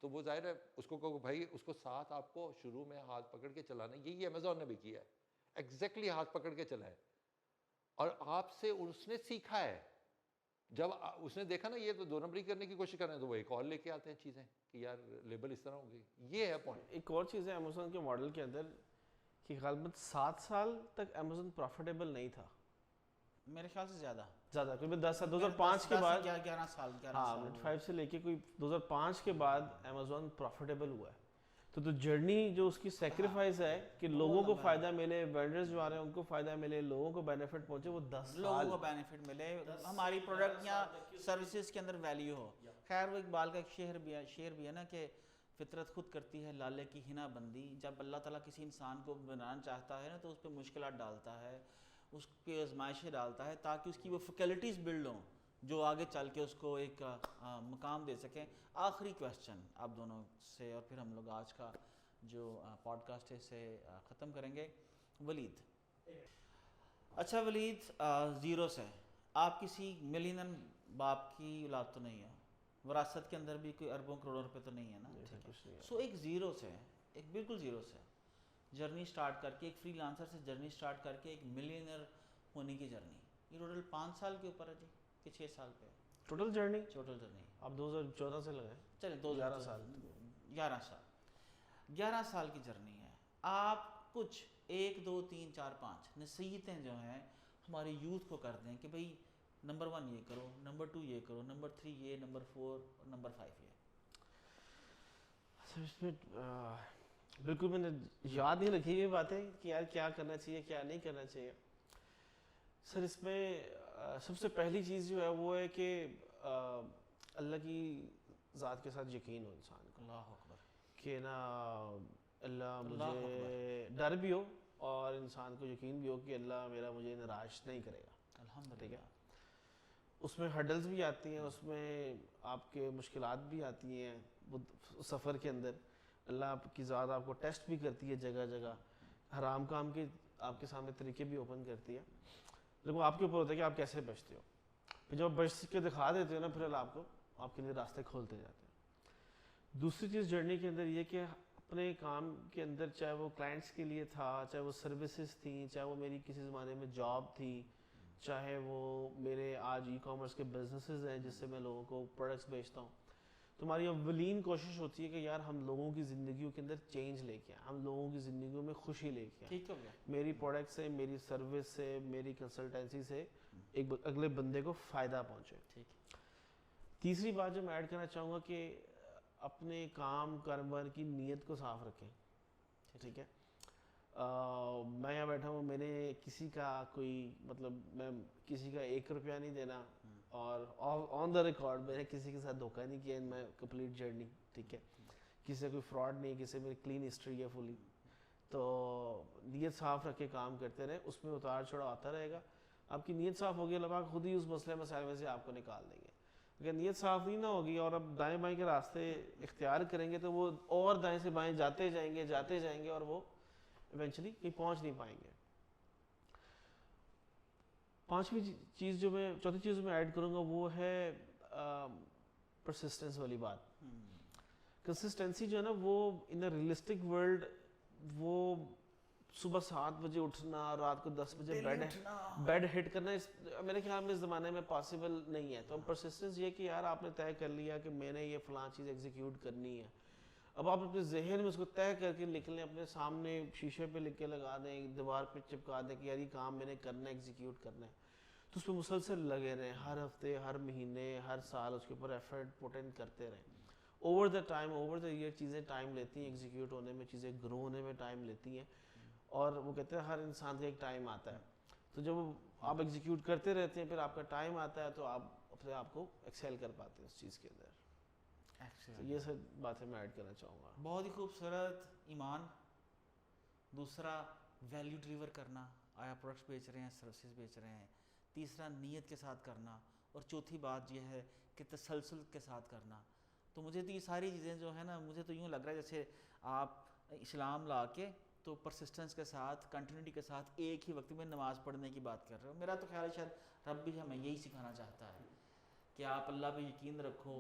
تو وہ ظاہر ہے اس کو کہو بھائی اس کو ساتھ آپ کو شروع میں ہاتھ پکڑ کے چلانا ہے. یہی امیزون نے بھی کیا ہے، ایگزیکٹلی ہاتھ پکڑ کے چلا ہے، اور آپ سے اس نے سیکھا ہے. جب اس نے دیکھا نا یہ تو 2 نمبری کرنے کی کوشش کر رہے ہیں تو وہ ایک اور لے کے آتے ہیں چیزیں کہ یار لیبل اس طرح ہوگی. یہ ہے پوائنٹ. ایک اور چیز ہے امیزون کے ماڈل کے اندر کہ غالباً 7 سال تک امیزون پروفیٹیبل نہیں تھا. میرے خیال سے زیادہ کوئی 10 سال 2005 کے بعد 11 سال ہاں 5 سے لے کے کوئی 2005 کے بعد امیزون پروفیٹیبل ہوا ہے. تو جرنی جو اس کی سیکریفائز ہے کہ لوگوں کو فائدہ ملے، وینڈرز جو آ رہے ہیں ان کو فائدہ ملے، لوگوں کو بینیفٹ پہنچے، وہ 10 سال لوگوں کو بینیفٹ ملے، ہماری پروڈکٹ یا سروسز کے اندر ویلیو ہو. خیر وہ اقبال کا ایک شعر بھی ہے نا کہ فطرت خود کرتی ہے لالے کی ہنا بندی. جب اللہ تعالیٰ کسی انسان کو بنانا چاہتا ہے نا تو اس پہ مشکلات ڈالتا ہے، اس پہ آزمائشیں ڈالتا ہے تاکہ اس کی وہ فیکلٹیز بلڈ ہوں جو آگے چل کے اس کو ایک مقام دے سکیں. آخری کویسچن آپ دونوں سے اور پھر ہم لوگ آج کا جو پوڈ کاسٹ ہے اسے ختم کریں گے. ولید، اچھا ولید، 0 سے آپ کسی ملینر باپ کی اولاد تو نہیں ہے، وراثت کے اندر بھی کوئی اربوں کروڑوں روپے تو نہیں ہے نا، ٹھیک ہے. سو ایک 0 سے، ایک بالکل 0 سے جرنی سٹارٹ کر کے، ایک فری لانسر سے جرنی سٹارٹ کر کے ایک ملینر ہونے کی جرنی، یہ ٹوٹل 5 سال کے اوپر ہے جی کہ 6 سال پہ ٹوٹل جرنی اب 2014 سے لگائیں، چلیں 11 سال 11 سال کی جرنی ہے. آپ کچھ 1 2 3 4 5 نصیحتیں جو ہیں ہمارے یوتھ کو کر دیں کہ بھئی نمبر 1 یہ کرو، نمبر 2 یہ کرو، نمبر 3 یہ، نمبر 4 اور نمبر 5 یہ. اس میں بالکل میں نے یاد نہیں رکھی یہ باتیں کہ یار کیا کرنا چاہیے کیا نہیں کرنا چاہیے. سر اس میں سب سے پہلی چیز جو ہے وہ ہے کہ اللہ کی ذات کے ساتھ یقین ہو انسان کو, اللہ اکبر, کہ نا اللہ مجھے ڈر بھی ہو اور انسان کو یقین بھی ہو کہ اللہ میرا مجھے ناراض نہیں کرے گا. الحمدللہ. اس میں ہرڈلز بھی آتی ہیں, اس میں آپ کے مشکلات بھی آتی ہیں سفر کے اندر. اللہ آپ کی ذات آپ کو ٹیسٹ بھی کرتی ہے جگہ جگہ, حرام کام کے آپ کے سامنے طریقے بھی اوپن کرتی ہے, لیکن آپ کے اوپر ہوتا ہے کہ آپ کیسے بچتے ہو. پھر جب بچ کے دکھا دیتے ہو نا پھر اللہ آپ کے لیے راستے کھولتے جاتے ہیں. دوسری چیز جرنی کے اندر یہ کہ اپنے کام کے اندر, چاہے وہ کلائنٹس کے لیے تھا, چاہے وہ سروسز تھیں, چاہے وہ میری کسی زمانے میں جاب تھی, چاہے وہ میرے آج ای کامرس کے بزنسز ہیں جس سے میں لوگوں کو پروڈکٹس بیچتا ہوں, تو ہماری اولین کوشش ہوتی ہے کہ یار ہم لوگوں کی زندگیوں کے اندر چینج لے کے آئیں, ہم لوگوں کی زندگیوں میں خوشی لے کے آئیں. ٹھیک ہو گیا. میری پروڈکٹ سے, میری سروس سے, میری کنسلٹنسی سے ایک اگلے بندے کو فائدہ پہنچے. ٹھیک ہے. تیسری بات جو میں ایڈ کرنا چاہوں گا کہ اپنے کام کاروبار کی نیت کو صاف رکھیں. ٹھیک ہے, میں یہاں بیٹھا ہوں, میں نے کسی کا کوئی مطلب میں کسی کا 1 روپیہ نہیں دینا, اور آن دا ریکارڈ میں نے کسی کے ساتھ دھوکہ نہیں کیا ان میں کمپلیٹ جرنی. ٹھیک ہے, کسی سے کوئی فراڈ نہیں, کسی سے میری کلین ہسٹری ہے فلی. تو نیت صاف رکھ کے کام کرتے رہے, اس میں اتار چڑھاؤ آتا رہے گا. آپ کی نیت صاف ہوگی, اللہ پاک خود ہی اس مسئلے مسائل میں سے آپ کو نکال دیں گے. اگر نیت صاف نہیں نہ ہوگی اور اب دائیں بائیں کے راستے اختیار کریں گے تو وہ اور دائیں سے بائیں جاتے جائیں گے اور وہ ایونچولی کہیں پہنچ نہیں پائیں گے. چوتھی چیز جو میں ایڈ کروں گا وہ ہے پرسسٹنس والی بات. کنسسٹنسی جو ہے نا وہ ان اے ریئلسٹک ورلڈ, وہ صبح 7 بجے اٹھنا, رات کو 10 بجے بیڈ ہٹ کرنا میرے خیال میں اس زمانے میں پاسبل نہیں ہے. تو پرسسٹنس یہ کہ یار آپ نے طے کر لیا کہ میں نے یہ فلاں چیز ایگزیکیوٹ کرنی ہے, اب آپ اپنے ذہن میں اس کو طے کر کے لکھ لیں, اپنے سامنے شیشے پہ لکھ کے لگا دیں, دیوار پہ چپکا دیں کہ یار یہ کام میں نے کرنا ہے, ایگزیکیوٹ کرنا ہے. تو اس پہ مسلسل لگے رہیں, ہر ہفتے, ہر مہینے, ہر سال اس کے اوپر ایفرٹ پٹ ان کرتے رہیں. Over the time, over the year چیزیں ٹائم لیتی ہیں ایگزیکیوٹ ہونے میں, چیزیں گرو ہونے میں ٹائم لیتی ہیں, اور وہ کہتے ہیں ہر انسان کا ایک ٹائم آتا ہے. تو جب آپ ایگزیکیوٹ کرتے رہتے ہیں پھر آپ کا ٹائم آتا ہے تو آپ اپنے آپ کو ایکسیل کر پاتے ہیں اس چیز کے اندر. تو یہ سب باتیں میں ایڈ کرنا چاہوں گا. بہت ہی خوبصورت. ایمان, دوسرا ویلیو ڈریور کرنا, آیا پروڈکٹس بیچ رہے ہیں, سروسز بیچ رہے ہیں. تیسرا نیت کے ساتھ کرنا, اور چوتھی بات یہ ہے کہ تسلسل کے ساتھ کرنا. تو مجھے تو یہ ساری چیزیں جو ہے نا, مجھے تو یوں لگ رہا ہے جیسے آپ اسلام لا کے تو پرسسٹنس کے ساتھ, کنٹینیوٹی کے ساتھ ایک ہی وقت میں نماز پڑھنے کی بات کر رہے ہو. میرا تو خیال ہے شاید رب بھی ہمیں یہی سکھانا چاہتا ہے کہ آپ اللہ پہ یقین رکھو,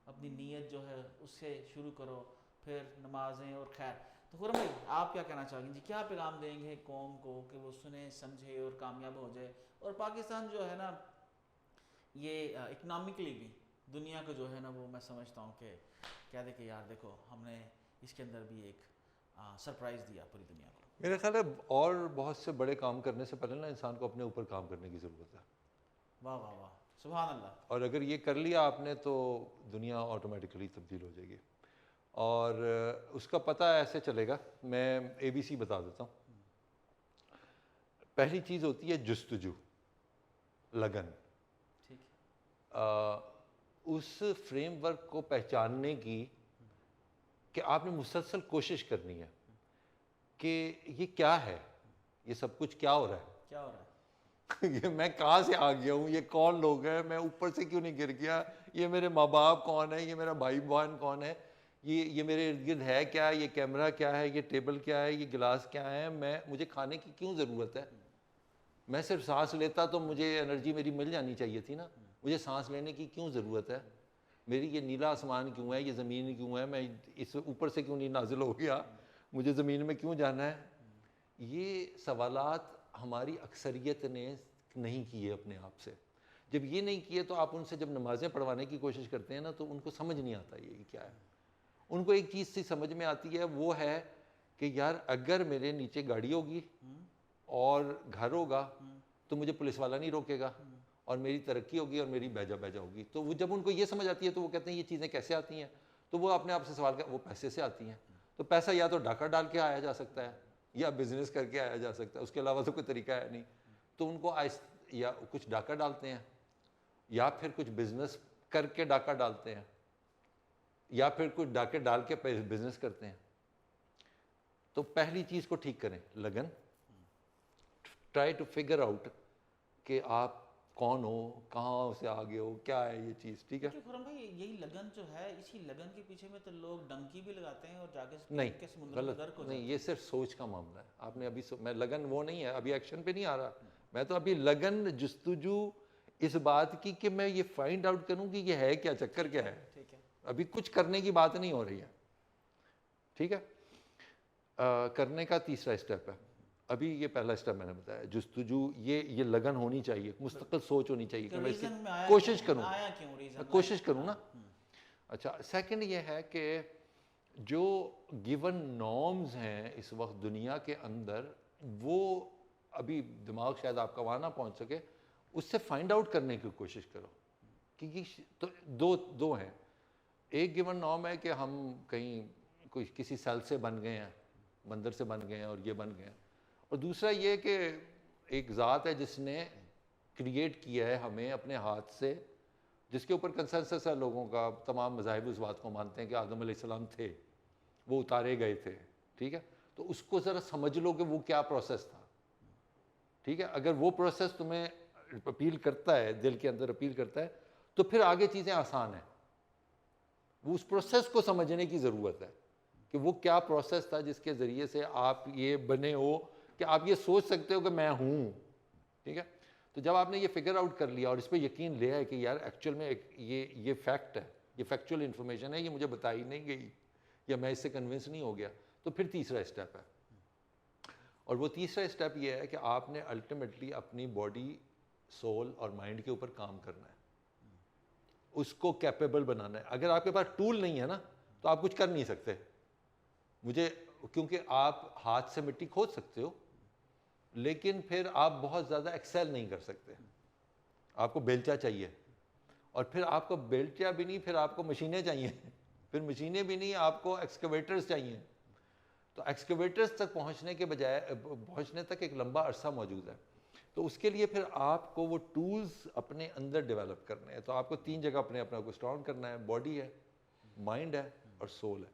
اپنی نیت جو ہے اس سے شروع کرو, پھر نمازیں اور خیر. تو خرم بھائی آپ کیا کہنا چاہیں گے جی, کیا پیغام دیں گے قوم کو کہ وہ سنیں سمجھے اور کامیاب ہو جائے, اور پاکستان جو ہے نا یہ اکنامکلی بھی دنیا کو جو ہے نا وہ میں سمجھتا ہوں کہ کہہ دے کہ یار دیکھو ہم نے اس کے اندر بھی ایک سرپرائز دیا پوری دنیا کو. میرا خیال ہے اور بہت سے بڑے کام کرنے سے پہلے نا انسان کو اپنے اوپر کام کرنے کی ضرورت ہے. واہ واہ واہ, سبحان اللہ. اور اگر یہ کر لیا آپ نے تو دنیا آٹومیٹکلی تبدیل ہو جائے گی. اور اس کا پتہ ایسے چلے گا, میں ABC بتا دیتا ہوں. پہلی چیز ہوتی ہے جستجو, لگن. ٹھیک ہے. اس فریم ورک کو پہچاننے کی کہ آپ نے مسلسل کوشش کرنی ہے کہ یہ کیا ہے, یہ سب کچھ کیا ہو رہا ہے, کیا ہو رہا ہے, یہ میں کہاں سے آ گیا ہوں, یہ کون لوگ ہیں, میں اوپر سے کیوں نہیں گر گیا, یہ میرے ماں باپ کون ہے, یہ میرا بھائی بہن کون ہے, یہ میرے ارد گرد ہے کیا, یہ کیمرہ کیا ہے, یہ ٹیبل کیا ہے, یہ گلاس کیا ہے, مجھے کھانے کی کیوں ضرورت ہے. میں صرف سانس لیتا تو مجھے انرجی میری مل جانی چاہیے تھی نا, مجھے سانس لینے کی کیوں ضرورت ہے, میری یہ نیلا آسمان کیوں ہے, یہ زمین کیوں ہے, میں اس اوپر سے کیوں نہیں نازل ہو گیا, مجھے زمین میں کیوں جانا ہے. یہ سوالات ہماری اکثریت نے نہیں کیے اپنے آپ سے. جب یہ نہیں کیے تو آپ ان سے جب نمازیں پڑھوانے کی کوشش کرتے ہیں نا تو ان کو سمجھ نہیں آتا یہ کیا ہے. ان کو ایک چیز سی سمجھ میں آتی ہے, وہ ہے کہ یار اگر میرے نیچے گاڑی ہوگی اور گھر ہوگا تو مجھے پولیس والا نہیں روکے گا, اور میری ترقی ہوگی اور میری بیجا ہوگی. تو وہ جب ان کو یہ سمجھ آتی ہے تو وہ کہتے ہیں یہ چیزیں کیسے آتی ہیں, تو وہ اپنے آپ سے سوال کر, وہ پیسے سے آتی ہیں. تو پیسہ یا تو ڈاکہ ڈال کے آیا جا سکتا ہے یا بزنس کر کے آیا جا سکتا ہے, اس کے علاوہ تو کوئی طریقہ ہے نہیں. تو ان کو یا کچھ ڈاکہ ڈالتے ہیں یا پھر کچھ بزنس کر کے ڈاکہ ڈالتے ہیں یا پھر کچھ ڈاکے ڈال کے بزنس کرتے ہیں. تو پہلی چیز کو ٹھیک کریں, لگن. ٹرائی ٹو فگر آؤٹ کہ آپ کون ہو, کہاں سے آگے ہو, کیا ہے یہ چیز, ٹھیک ہے. خرم بھائی یہی لگن جو ہے, اسی لگن کے پیچھے میں تو لوگ ڈنکی بھی لگاتے ہیں اور جا کے نہیں, سمندر میں غرق ہو جاتے ہیں. نہیں, یہ صرف سوچ کا معاملہ ہے. آپ نے ابھی میں لگن وہ نہیں ہے, ابھی ایکشن پہ نہیں آ رہا. میں تو ابھی لگن جستجو اس بات کی کہ میں یہ فائنڈ آؤٹ کروں کہ یہ ہے کیا, چکر کیا ہے. ٹھیک ہے, ابھی کچھ کرنے کی بات نہیں ہو رہی ہے, ٹھیک ہے. کرنے کا تیسرا اسٹیپ ہے, ابھی یہ پہلا اسٹیپ میں نے بتایا, جستجو, یہ لگن ہونی چاہیے, مستقل سوچ ہونی چاہیے کہ میں اس کی کوشش کروں, کوشش کروں نا. اچھا, سیکنڈ یہ ہے کہ جو گیون نارمز ہیں اس وقت دنیا کے اندر, وہ ابھی دماغ شاید آپ کا وہاں نہ پہنچ سکے, اس سے فائنڈ آؤٹ کرنے کی کوشش کرو. کیونکہ تو دو ہیں. ایک گیون نارم ہے کہ ہم کہیں کوئی کسی سیل سے بن گئے ہیں, بندر سے بن گئے ہیں اور یہ بن گئے ہیں. اور دوسرا یہ کہ ایک ذات ہے جس نے کریٹ کیا ہے ہمیں اپنے ہاتھ سے, جس کے اوپر کنسنسس ہے لوگوں کا, تمام مذاہب اس بات کو مانتے ہیں کہ آدم علیہ السلام تھے, وہ اتارے گئے تھے, ٹھیک ہے. تو اس کو ذرا سمجھ لو کہ وہ کیا پروسیس تھا, ٹھیک ہے. اگر وہ پروسیس تمہیں اپیل کرتا ہے, دل کے اندر اپیل کرتا ہے, تو پھر آگے چیزیں آسان ہیں. وہ اس پروسیس کو سمجھنے کی ضرورت ہے کہ وہ کیا پروسیس تھا جس کے ذریعے سے آپ یہ بنے ہو کہ آپ یہ سوچ سکتے ہو کہ میں ہوں, ٹھیک ہے. تو جب آپ نے یہ فگر آؤٹ کر لیا اور اس پہ یقین لیا ہے کہ یار ایکچوئل میں یہ فیکٹ ہے, یہ فیکچوئل انفارمیشن ہے, یہ مجھے بتائی نہیں گئی یا میں اس سے کنونس نہیں ہو گیا, تو پھر تیسرا اسٹیپ ہے. اور وہ تیسرا اسٹیپ یہ ہے کہ آپ نے الٹیمیٹلی اپنی باڈی, سول اور مائنڈ کے اوپر کام کرنا ہے, اس کو کیپیبل بنانا ہے. اگر آپ کے پاس ٹول نہیں ہے نا تو آپ کچھ کر نہیں سکتے. کیونکہ آپ ہاتھ سے مٹی کھود سکتے ہو لیکن پھر آپ بہت زیادہ ایکسل نہیں کر سکتے. آپ کو بیلچا چاہیے, اور پھر آپ کو بیلچا بھی نہیں, پھر آپ کو مشینیں چاہیے, پھر مشینیں بھی نہیں, آپ کو ایکسکیویٹرز چاہیے. تو ایکسکیویٹرز تک پہنچنے تک ایک لمبا عرصہ موجود ہے. تو اس کے لیے پھر آپ کو وہ ٹولز اپنے اندر ڈیولپ کرنے ہیں. تو آپ کو 3 جگہ اپنے کو اسٹرانگ کرنا ہے, باڈی ہے, مائنڈ ہے اور سول ہے.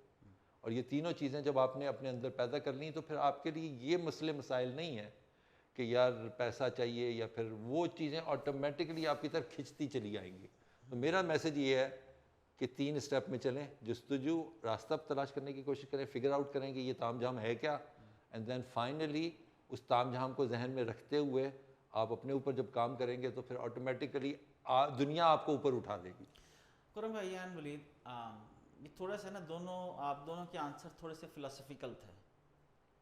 اور یہ تینوں چیزیں جب آپ نے اپنے اندر پیدا کر لیں تو پھر آپ کے لیے یہ مسائل نہیں ہیں کہ یار پیسہ چاہیے یا پھر وہ چیزیں آٹومیٹکلی آپ کی طرف کھنچتی چلی آئیں گی. تو میرا میسج یہ ہے کہ 3 اسٹیپ میں چلیں, جستجو, راستہ تلاش کرنے کی کوشش کریں, فگر آؤٹ کریں کہ یہ تام جھام ہے کیا, اینڈ دین فائنلی اس تام جھام کو ذہن میں رکھتے ہوئے آپ اپنے اوپر جب کام کریں گے تو پھر آٹومیٹکلی دنیا آپ کو اوپر اٹھا دے گی. خرم بھائی ولید, یہ تھوڑا سا نا آپ دونوں کے آنسر تھوڑے سے فلسفیکل تھے.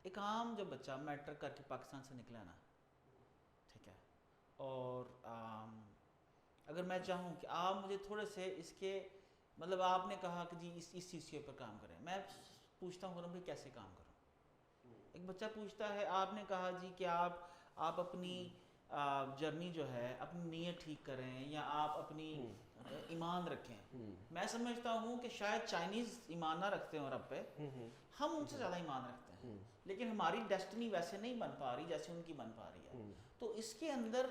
ایک عام جو بچہ میٹرک کر کے پاکستان سے نکلا نا, ٹھیک ہے, اور اگر میں چاہوں کہ آپ مجھے تھوڑے سے اس کے مطلب, آپ نے کہا کہ جی اس چیز کے اوپر کام کریں, میں پوچھتا ہوں خرم بھائی کیسے کام کروں. ایک بچہ پوچھتا ہے, آپ نے کہا جی کہ آپ اپنی جرنی جو ہے اپنی نیت ٹھیک کریں یا آپ اپنی ایمان رکھیں. میں سمجھتا ہوں کہ شاید چائنیز ایمان نہ رکھتے ہیں رب پہ, ہم ان سے زیادہ ایمان رکھتے ہیں, لیکن ہماری ڈیسٹنی ویسے نہیں بن پا رہی جیسے ان کی بن پا رہی ہے. تو اس کے اندر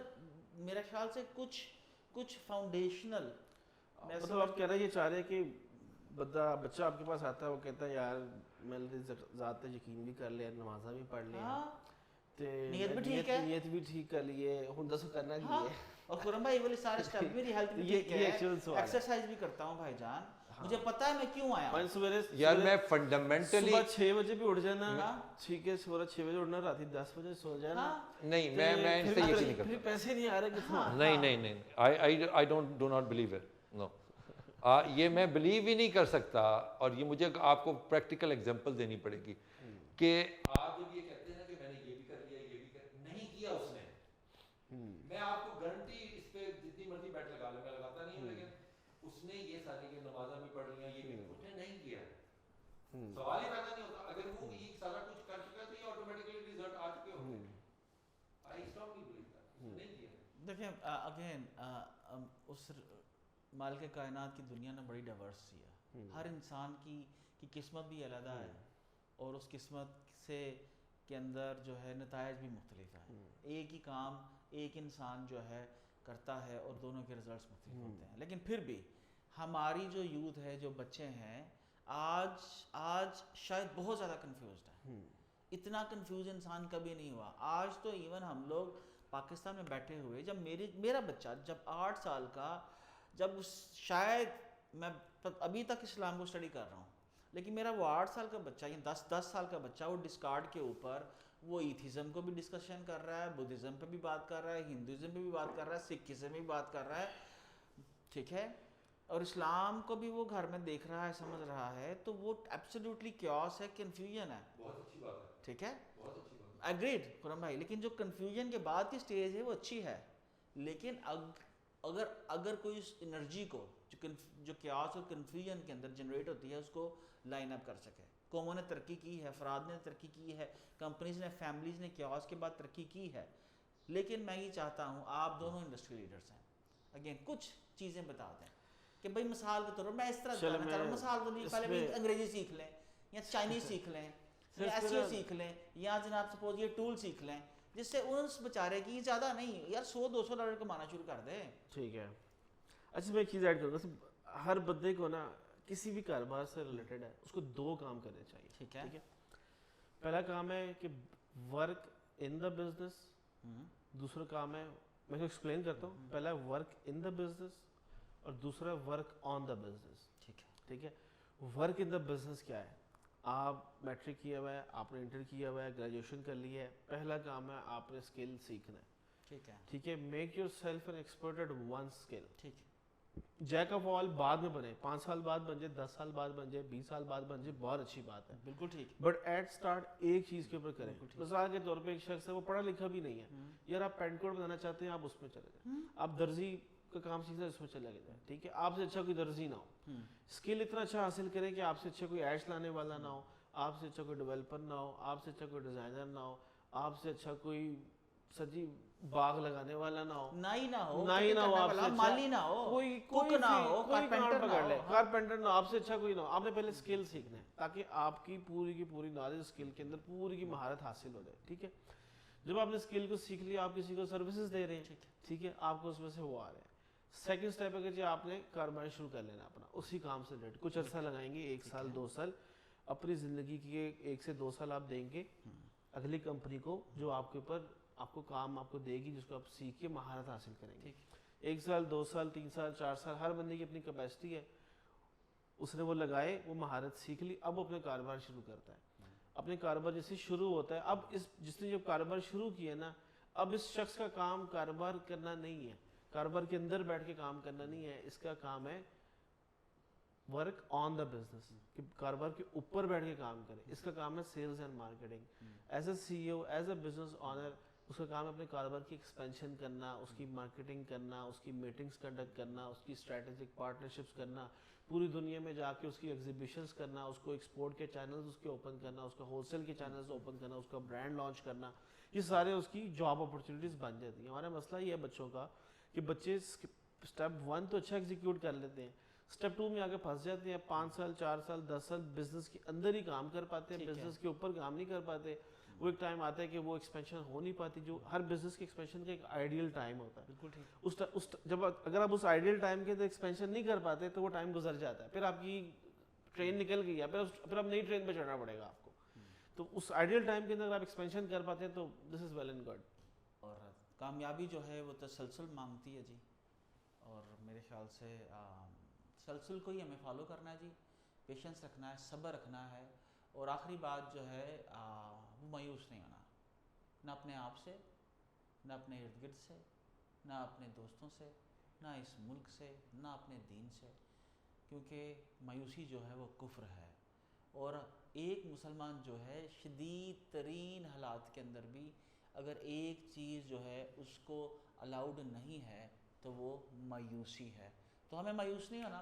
میرے خیال سے کچھ فاؤنڈیشنل, مطلب آپ کہہ رہے ہیں, یہ چاہ رہے ہیں کہ بچہ آپ کے پاس آتا ہے, وہ کہتا ہے یار میں ذات یقین بھی کر لیا, نمازہ بھی پڑھ لیا, نیت بھی ٹھیک کر لیے, ہوں دسو کرنا کی ہے. اور خرم بھائی والے سارے اسٹیپ, میری ہیلتھ بھی ٹھیک ہے, ایکسرسائز بھی کرتا ہوں بھائی جان, مجھے پتا ہے میں کیوں آیا ہوں. یار میں فنڈامنٹلی صبح 6 بجے بھی اٹھ جانا, ٹھیک ہے, صبح 6 بجے اٹھنا, رات 10 بجے سو جانا. نہیں, میں ان سے یقین نہیں کرتا. پھر پیسے نہیں آ رہے کتنا. نہیں, I do not believe it. No. یہ میں بلیو ہی نہیں کر سکتا. اور یہ مجھے آپ کو پریکٹیکل ایگزامپل دینی پڑے گی کہ آپ جب یہ کہتے ہیں کہ میں نے یہ بھی کر لیا, یہ بھی نہیں کیا اس نے, میں آپ کو گارنٹی اس پہ جتنی مرضی بیٹ لگا لوں, میں لگاتا نہیں ہوں, لیکن اس نے یہ ساری نمازیں بھی پڑھ لیا, یہ بھی اس نے نہیں کیا. سوال ہی پیدا نہیں ہوتا. اگر وہ یہ سارا کچھ کر چکا تو یہ آٹومیٹکلی ریزلٹ آ چکے ہوں گے. I strongly believe that. نہیں کیا. دیکھیں اگین اس مالک کائنات کی دنیا نا بڑی ڈائیورس سی ہے, ہر انسان کی قسمت بھی علیحدہ ہے, اور اس قسمت سے کے اندر جو ہے نتائج بھی مختلف ہیں. ایک ہی کام ایک انسان جو ہے کرتا ہے اور دونوں کے رزلٹس مختلف ہوتے ہیں. لیکن پھر بھی ہماری جو یوتھ ہے, جو بچے ہیں, آج شاید بہت زیادہ کنفیوزڈ ہے. اتنا کنفیوز انسان کبھی نہیں ہوا. آج تو ایون ہم لوگ پاکستان میں بیٹھے ہوئے, جب میرا بچہ جب 8 سال کا, جب شاید میں ابھی تک اسلام کو اسٹڈی کر رہا ہوں, لیکن میرا وہ 8 سال کا بچہ یا 10 سال کا بچہ وہ ڈسکارڈ کے اوپر وہ ایتھیزم کو بھی ڈسکشن کر رہا ہے, بدھزم پہ بھی بات کر رہا ہے, ہندوازم پہ بھی بات کر رہا ہے, سکھزم پہ بھی بات کر رہا ہے, ٹھیک ہے, اور اسلام کو بھی وہ گھر میں دیکھ رہا ہے, سمجھ رہا ہے. تو وہ ایبسلیوٹلی کیوس ہے, کنفیوژن ہے. بہت اچھی بات ہے, ٹھیک ہے, بہت اچھی بات ہے. ایگریڈ خرم بھائی. لیکن جو کنفیوژن کے بعد کی سٹیج ہے وہ اچھی ہے, لیکن اگر کوئی اس انرجی کو جو کیاس اور کنفیوژن کے اندر جنریٹ ہوتی ہے اس کو لائن اپ کر سکے. قوموں نے ترقی کی ہے, افراد نے ترقی کی ہے, کمپنیز نے, فیملیز نے کیاس کے بعد ترقی کی ہے. لیکن میں یہ چاہتا ہوں, آپ دونوں انڈسٹری لیڈرز ہیں, اگین کچھ چیزیں بتا دیں کہ بھائی مثال کے طور پر میں اس طرح بتانا چاہ رہا ہوں, مثال تو نہیں, پہلے بھی انگریزی سیکھ لیں یا چائنیز سیکھ لیں یا ایسیو سیکھ لیں یا جناب سپوز یہ ٹول سیکھ لیں, جس سے اس بیچارے کی زیادہ نہیں یار $100-200 کمانا شروع کر دے. ٹھیک ہے. اچھا میں ایک چیز ایڈ کروں گا, ہر بندے کو نا کسی بھی کاروبار سے ریلیٹڈ ہے اس کو 2 کام کرنے چاہیے. ٹھیک ہے. پہلا کام ہے کہ ورک ان دا بزنس, دوسرا کام ہے, میں کو ایکسپلین کرتا ہوں, پہلا ورک ان دا بزنس اور دوسرا ورک آن دا بزنس. ٹھیک ہے. ٹھیک ہے. ورک ان دا بزنس کیا ہے؟ آپ میٹرک کیا ہوا ہے, آپ نے انٹر کیا ہوا ہے, گریجویشن کر لی ہے, پہلا کام ہے آپ نے اسکل سیکھنا ہے. ٹھیک ہے. ٹھیک ہے. Make yourself an expert at one skill. ٹھیک ہے. جیک آف آل بعد میں بنے, 5 سال بعد بن جائے, 10 سال بعد بن جائے, 20 سال بعد بن جائے, بہت اچھی بات ہے. بالکل ٹھیک. بٹ ایٹ اسٹارٹ ایک چیز کے اوپر کریں. مثال کے طور پہ ایک شخص ہے وہ پڑھا لکھا بھی نہیں ہے, یار آپ پینٹ کوٹ بنانا چاہتے ہیں, آپ اس میں چلے جائیں. آپ درزی کا کام سیکھنا ہے, اس میں چلے جائیں. ٹھیک ہے. آپ سے اچھا کوئی درزی نہ ہو, اسکل اتنا اچھا حاصل کریں کہ آپ سے اچھا کوئی ایڈس لانے والا نہ ہو, آپ سے اچھا کوئی ڈیولپر نہ ہو, آپ سے اچھا کوئی ڈیزائنر نہ ہو, آپ سے اچھا کوئی سجی باغ لگانے والا نہ ہو, نہ ہی نہ ہو, آپ سے مالی نہ ہو, کوئی کوک نہ ہو, کارپینٹر نہ ہو, آپ سے اچھا کوئی نہ ہو. آپ نے پہلے اسکل سیکھنا ہے تاکہ آپ کی پوری نالج اسکل کے اندر پوری کی مہارت حاصل ہو جائے. ٹھیک ہے. جب آپ نے اسکل کو سیکھ لیا, آپ کسی کو سروسز دے رہے ہیں, ٹھیک ہے, آپ کو اس میں سے وہ آ رہے ہیں. سیکنڈ اسٹیپ ہے کہ آپ نے کاروبار شروع کر لینا اپنا اسی کام سے ریلیٹڈ. کچھ عرصہ لگائیں گے, 1 سال 2 سال, اپنی زندگی کی 1 سے 2 سال آپ دیں گے اگلی کمپنی کو جو آپ کے اوپر آپ کو کام آپ کو دے گی, جس کو آپ سیکھ کے مہارت حاصل کریں گے. 1 سال 2 سال 3 سال 4 سال, ہر بندے کی اپنی کیپیسٹی ہے. اس نے وہ لگائے, وہ مہارت سیکھ لی, اب اپنے کاروبار شروع کرتا ہے. اپنے کاروبار جیسے شروع ہوتا ہے, اب جس نے جو کاروبار شروع کیا نا, اب اس شخص کا کام کاروبار کرنا نہیں ہے, کاروبار کے اندر بیٹھ کے کام کرنا نہیں ہے, اس کا کام ہے ورک آن دا بزنس, کہ کاروبار کے اوپر بیٹھ کے کام کرے. اس کا کام ہے sales and marketing. As a C O, as a business owner, اس کا کام ہے اپنے کاروبار کی ایکسپینشن کرنا, اس کی مارکیٹنگ کرنا, اس کی میٹنگز کنڈکٹ کرنا, اس کی اسٹریٹجک پارٹنرشپس کرنا, پوری دنیا میں جا کے اس کی ایگزیبیشنز کرنا, اس کو ایکسپورٹ کے چینلز اس کے اوپن کرنا, اس کا ہول سیل کے چینلز اوپن کرنا, اس کا برانڈ لانچ کرنا. یہ سارے اس کی جاب اپرچونیٹیز بن جاتی ہیں. ہمارا مسئلہ یہ ہے بچوں کا کہ بچے اسٹیپ 1 تو اچھا ایگزیکیوٹ کر لیتے ہیں, اسٹیپ 2 میں آگے پھنس جاتے ہیں. 5 سال 4 سال 10 سال بزنس کے اندر ہی کام کر پاتے ہیں, بزنس کے اوپر کام نہیں کر پاتے. وہ ایک ٹائم آتا ہے کہ وہ ایکسپینشن ہو نہیں پاتی, جو ہر بزنس کی ایکسپینشن کا ایک آئیڈیل ٹائم ہوتا ہے. بالکل ٹھیک. جب اگر آپ اس آئیڈیل ٹائم کے اندر ایکسپینشن نہیں کر پاتے تو وہ ٹائم گزر جاتا ہے, پھر آپ کی ٹرین نکل گئی ہے, پھر آپ نئی ٹرین پہ چڑھنا پڑے گا آپ کو. تو اس آئیڈیل ٹائم کے اندر اگر آپ ایکسپینشن کر پاتے ہیں تو this is well and good. اور کامیابی جو ہے وہ تسلسل مانگتی ہے جی, اور میرے خیال سے تسلسل کو ہی ہمیں فالو کرنا ہے جی, پیشنس رکھنا ہے, صبر رکھنا ہے, اور آخری بات جو ہے وہ مایوس نہیں ہونا, نہ اپنے آپ سے, نہ اپنے ارد گرد سے, نہ اپنے دوستوں سے, نہ اس ملک سے, نہ اپنے دین سے, کیونکہ مایوسی جو ہے وہ کفر ہے. اور ایک مسلمان جو ہے شدید ترین حالات کے اندر بھی اگر ایک چیز جو ہے اس کو الاؤڈ نہیں ہے تو وہ مایوسی ہے. تو ہمیں مایوس نہیں ہونا.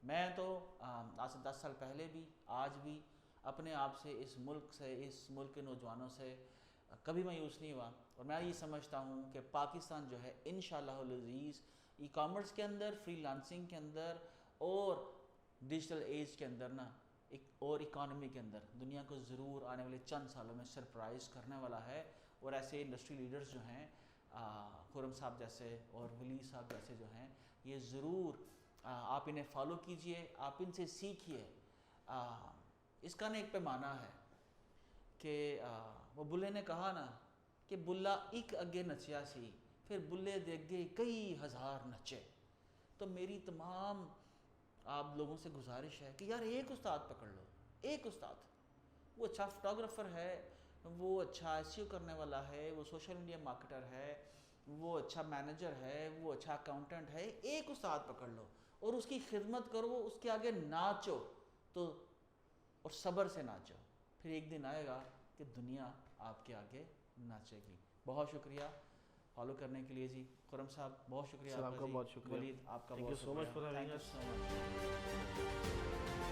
میں تو آج سے 10 سال پہلے بھی آج بھی اپنے آپ سے, اس ملک سے, اس ملک کے نوجوانوں سے کبھی مایوس نہیں ہوا. اور میں یہ سمجھتا ہوں کہ پاکستان جو ہے انشاءاللہ العزیز ای کامرس کے اندر, فری لانسنگ کے اندر اور ڈیجیٹل ایج کے اندر نا ایک اور اکانومی کے اندر دنیا کو ضرور آنے والے چند سالوں میں سرپرائز کرنے والا ہے. اور ایسے انڈسٹری لیڈرز جو ہیں خرم صاحب جیسے اور ولی صاحب جیسے جو ہیں, یہ ضرور آپ انہیں فالو کیجئے, آپ ان سے سیکھیے. اس کا نا ایک پیمانہ ہے کہ وہ بلے نے کہا نا کہ بلا ایک اگے نچیا سی پھر بلے دے اگے کئی ہزار نچے. تو میری تمام آپ لوگوں سے گزارش ہے کہ یار ایک استاد پکڑ لو, ایک استاد. وہ اچھا فوٹوگرافر ہے, وہ اچھا SEO کرنے والا ہے, وہ سوشل میڈیا مارکیٹر ہے, وہ اچھا مینیجر ہے, وہ اچھا اکاؤنٹنٹ ہے. ایک استاد پکڑ لو اور اس کی خدمت کرو, اس کے آگے ناچو تو, اور صبر سے ناچو. پھر ایک دن آئے گا کہ دنیا آپ کے آگے ناچے گی. بہت شکریہ فالو کرنے کے لیے جی. خرم صاحب بہت شکریہ سر آپ آپ کا جی. بہت شکریہ. ولید آپ کا Thank بہت you so much for شکریہ. having Thank you so much.